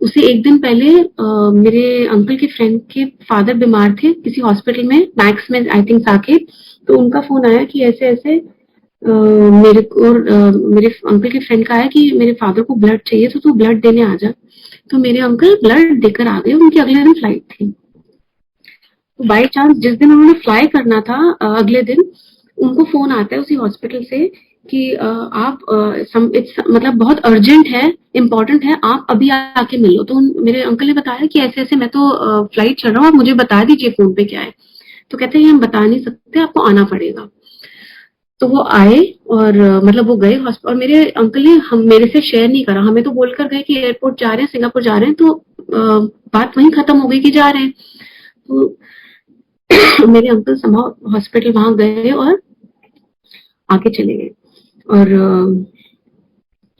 उससे एक दिन पहले मेरे अंकल के फ्रेंड के फादर बीमार थे किसी हॉस्पिटल में, मैक्स में आई थिंक साकेत। तो उनका फोन आया कि ऐसे ऐसे मेरे को मेरे अंकल के फ्रेंड का आया कि मेरे फादर को ब्लड चाहिए, तो तू ब्लड देने आ जा। तो मेरे अंकल ब्लड देकर आ गए, उनकी अगले दिन फ्लाइट थी। तो बाई चांस जिस दिन उन्होंने फ्लाई करना था, अगले दिन उनको फोन आता है उसी हॉस्पिटल से कि आप मतलब बहुत अर्जेंट है, इम्पोर्टेंट है, आप अभी आके मिल लो। तो मेरे अंकल ने बताया कि ऐसे ऐसे मैं तो फ्लाइट चल रहा हूँ, आप मुझे बता दीजिए फोन पे क्या है। तो कहते हैं हम बता नहीं सकते, आपको आना पड़ेगा। तो वो आए और मतलब वो गए हॉस्पिटल, और मेरे अंकल ने हम मेरे से शेयर नहीं करा, हमें तो बोलकर गए कि एयरपोर्ट जा रहे हैं, सिंगापुर जा रहे हैं, तो बात वहीं खत्म हो गई कि जा रहे हैं। तो मेरे अंकल समाउ हॉस्पिटल वहां गए और आके चले गए। और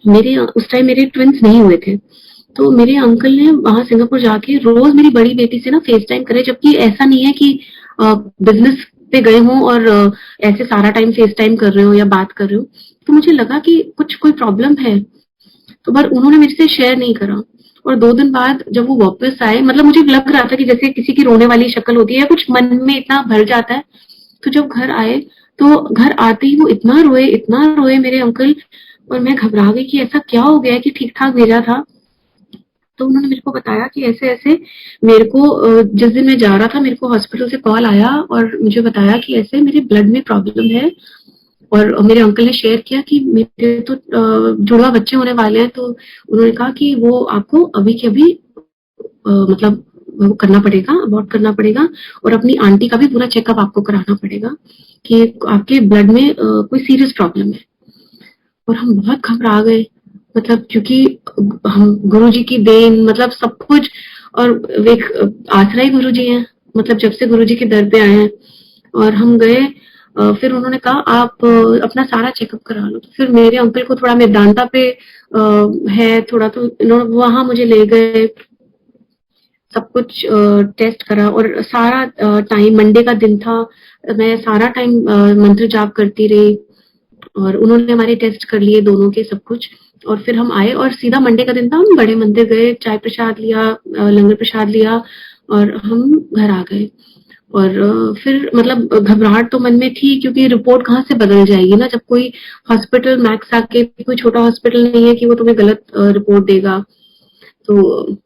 मेरे उस टाइम मेरे ट्विन्स नहीं हुए थे, तो मेरे अंकल ने वहां सिंगापुर जाके रोज मेरी बड़ी बेटी से ना फेस टाइम करे, जबकि ऐसा नहीं है कि बिजनेस पे गए हों और ऐसे सारा टाइम फेस टाइम कर रहे हो या बात कर रहे हो। तो मुझे लगा कि कुछ कोई प्रॉब्लम है, तो पर उन्होंने मेरे से शेयर नहीं करा। और 2 दिन बाद जब वो वापस आए, मतलब मुझे लग रहा था कि जैसे किसी की रोने वाली शक्ल होती है या कुछ मन में इतना भर जाता है। तो जब घर आए, तो घर आते ही वो इतना रोए मेरे अंकल, और मैं घबरा गई कि ऐसा क्या हो गया है कि ठीक-ठाक भेजा था। तो उन्होंने मेरे को बताया कि ऐसे-ऐसे मेरे को जिस दिन मैं जा रहा था मेरे को हॉस्पिटल से कॉल आया और मुझे बताया कि ऐसे मेरे ब्लड में प्रॉब्लम है। और मेरे अंकल ने शेयर किया कि मेरे तो जुड़वा बच्चे होने वाले हैं, तो उन्होंने कहा कि वो आपको अभी के अभी मतलब वो करना पड़ेगा, अबॉर्ट करना पड़ेगा, और अपनी आंटी का भी पूरा चेकअप आपको कराना पड़ेगा कि आपके ब्लड में कोई सीरियस प्रॉब्लम है। और हम बहुत घबरा गए, मतलब क्योंकि हम गुरुजी की देन, मतलब सब कुछ, और एक आसरा ही गुरुजी हैं, मतलब जब से गुरुजी के दर पे आए हैं। और हम गए, फिर उन्होंने कहा आप अपना सारा चेकअप करा लो। तो फिर मेरे अंकल को थोड़ा मेदांता पे है थोड़ा, तो इन्होंने वहां मुझे ले गए, सब कुछ टेस्ट करा, और सारा टाइम मंडे का दिन था, मैं सारा टाइम मंत्र जाप करती रही, और उन्होंने हमारे टेस्ट कर लिए दोनों के सब कुछ। और फिर हम आए और सीधा मंडे का दिन था, हम बड़े मंदिर गए, चाय प्रसाद लिया, लंगर प्रसाद लिया, और हम घर आ गए। और फिर मतलब घबराहट तो मन में थी, क्योंकि रिपोर्ट कहाँ से बदल जाएगी ना, जब कोई हॉस्पिटल मैक्स आके, कोई छोटा हॉस्पिटल नहीं है कि वो तुम्हें गलत रिपोर्ट देगा। तो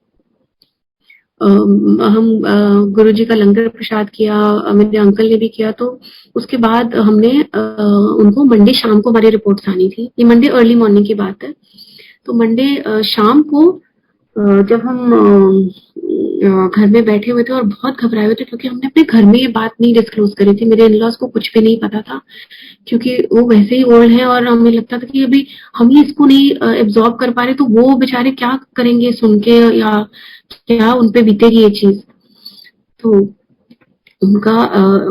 हम गुरुजी का लंगर प्रसाद किया, मेरे अंकल ने भी किया। तो उसके बाद हमने उनको मंडे शाम को हमारी रिपोर्ट्स आनी थी, ये मंडे अर्ली मॉर्निंग की बात है। तो मंडे शाम को जब हम घर में बैठे हुए थे और बहुत घबराए हुए थे, क्योंकि हमने अपने घर में ये बात नहीं डिस्क्लोज करी थी, मेरे इन-लॉज को कुछ भी नहीं पता था, क्योंकि वो वैसे ही ओल्ड हैं, और हमें लगता था कि अभी हम ही इसको नहीं एब्जॉर्ब कर पा रहे, तो वो बेचारे क्या करेंगे सुन के, या क्या उन पे बीतेगी ये चीज। तो उनका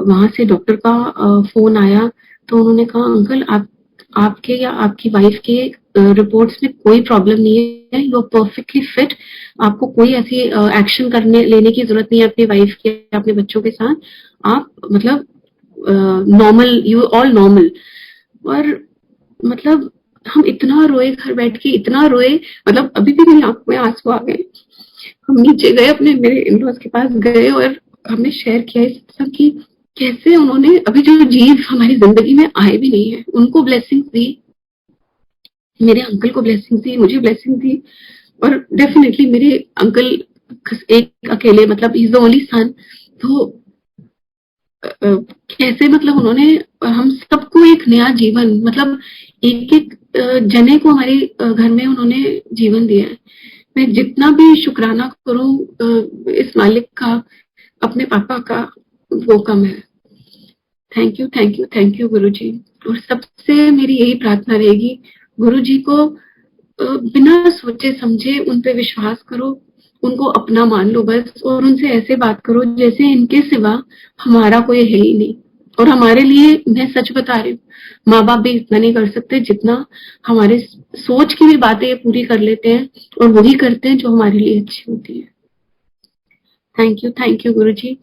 वहां से डॉक्टर का फोन आया, तो उन्होंने कहा अंकल आपके या आपकी वाइफ के रिपोर्ट्स में कोई प्रॉब्लम नहीं है, यू आर परफेक्टली फिट, आपको कोई ऐसी एक्शन करने लेने की जरूरत नहीं है अपनी वाइफ के या अपने बच्चों के साथ, आप मतलब नॉर्मल, यू ऑल नॉर्मल। और मतलब हम इतना रोए, घर बैठ के इतना रोए, मतलब अभी भी मेरी आंखों में आंसू आ गए। हम नीचे गए, अपने मेरे इन-लॉज के पास गए, और हमने शेयर किया इस सब कि कैसे उन्होंने, अभी जो जीव हमारी जिंदगी में आए भी नहीं है, उनको ब्लेसिंग दी, मेरे अंकल को ब्लेसिंग दी, मुझे ब्लेसिंग दी। और डेफिनेटली मेरे अंकल एक अकेले, मतलब इज द ओनली सन, तो कैसे मतलब उन्होंने हम सबको एक नया जीवन, मतलब एक एक जने को हमारे घर में उन्होंने जीवन दिया है। मैं जितना भी शुक्राना करूं इस मालिक का, अपने पापा का, वो कम है। Thank you, thank you, thank you गुरु जी। और सबसे मेरी यही प्रार्थना रहेगी, गुरु जी को बिना सोचे समझे उन पे विश्वास करो, उनको अपना मान लो बस, और उनसे ऐसे बात करो जैसे इनके सिवा हमारा कोई है ही नहीं। और हमारे लिए, मैं सच बता रही हूँ, माँ बाप भी इतना नहीं कर सकते जितना हमारे सोच की भी बातें पूरी कर लेते हैं, और वही करते हैं जो हमारे लिए अच्छी होती है। थैंक यू गुरु जी।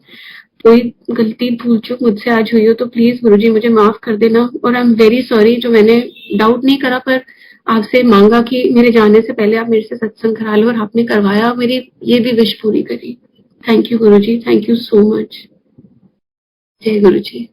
कोई गलती भूल चूक मुझसे आज हुई हो तो प्लीज गुरुजी मुझे माफ कर देना, और आई एम वेरी सॉरी जो मैंने डाउट नहीं करा, पर आपसे मांगा कि मेरे जाने से पहले आप मेरे से सत्संग करा लो, और आपने करवाया, मेरी ये भी विश पूरी करी। Thank you Guruji, thank you so much. जय गुरुजी।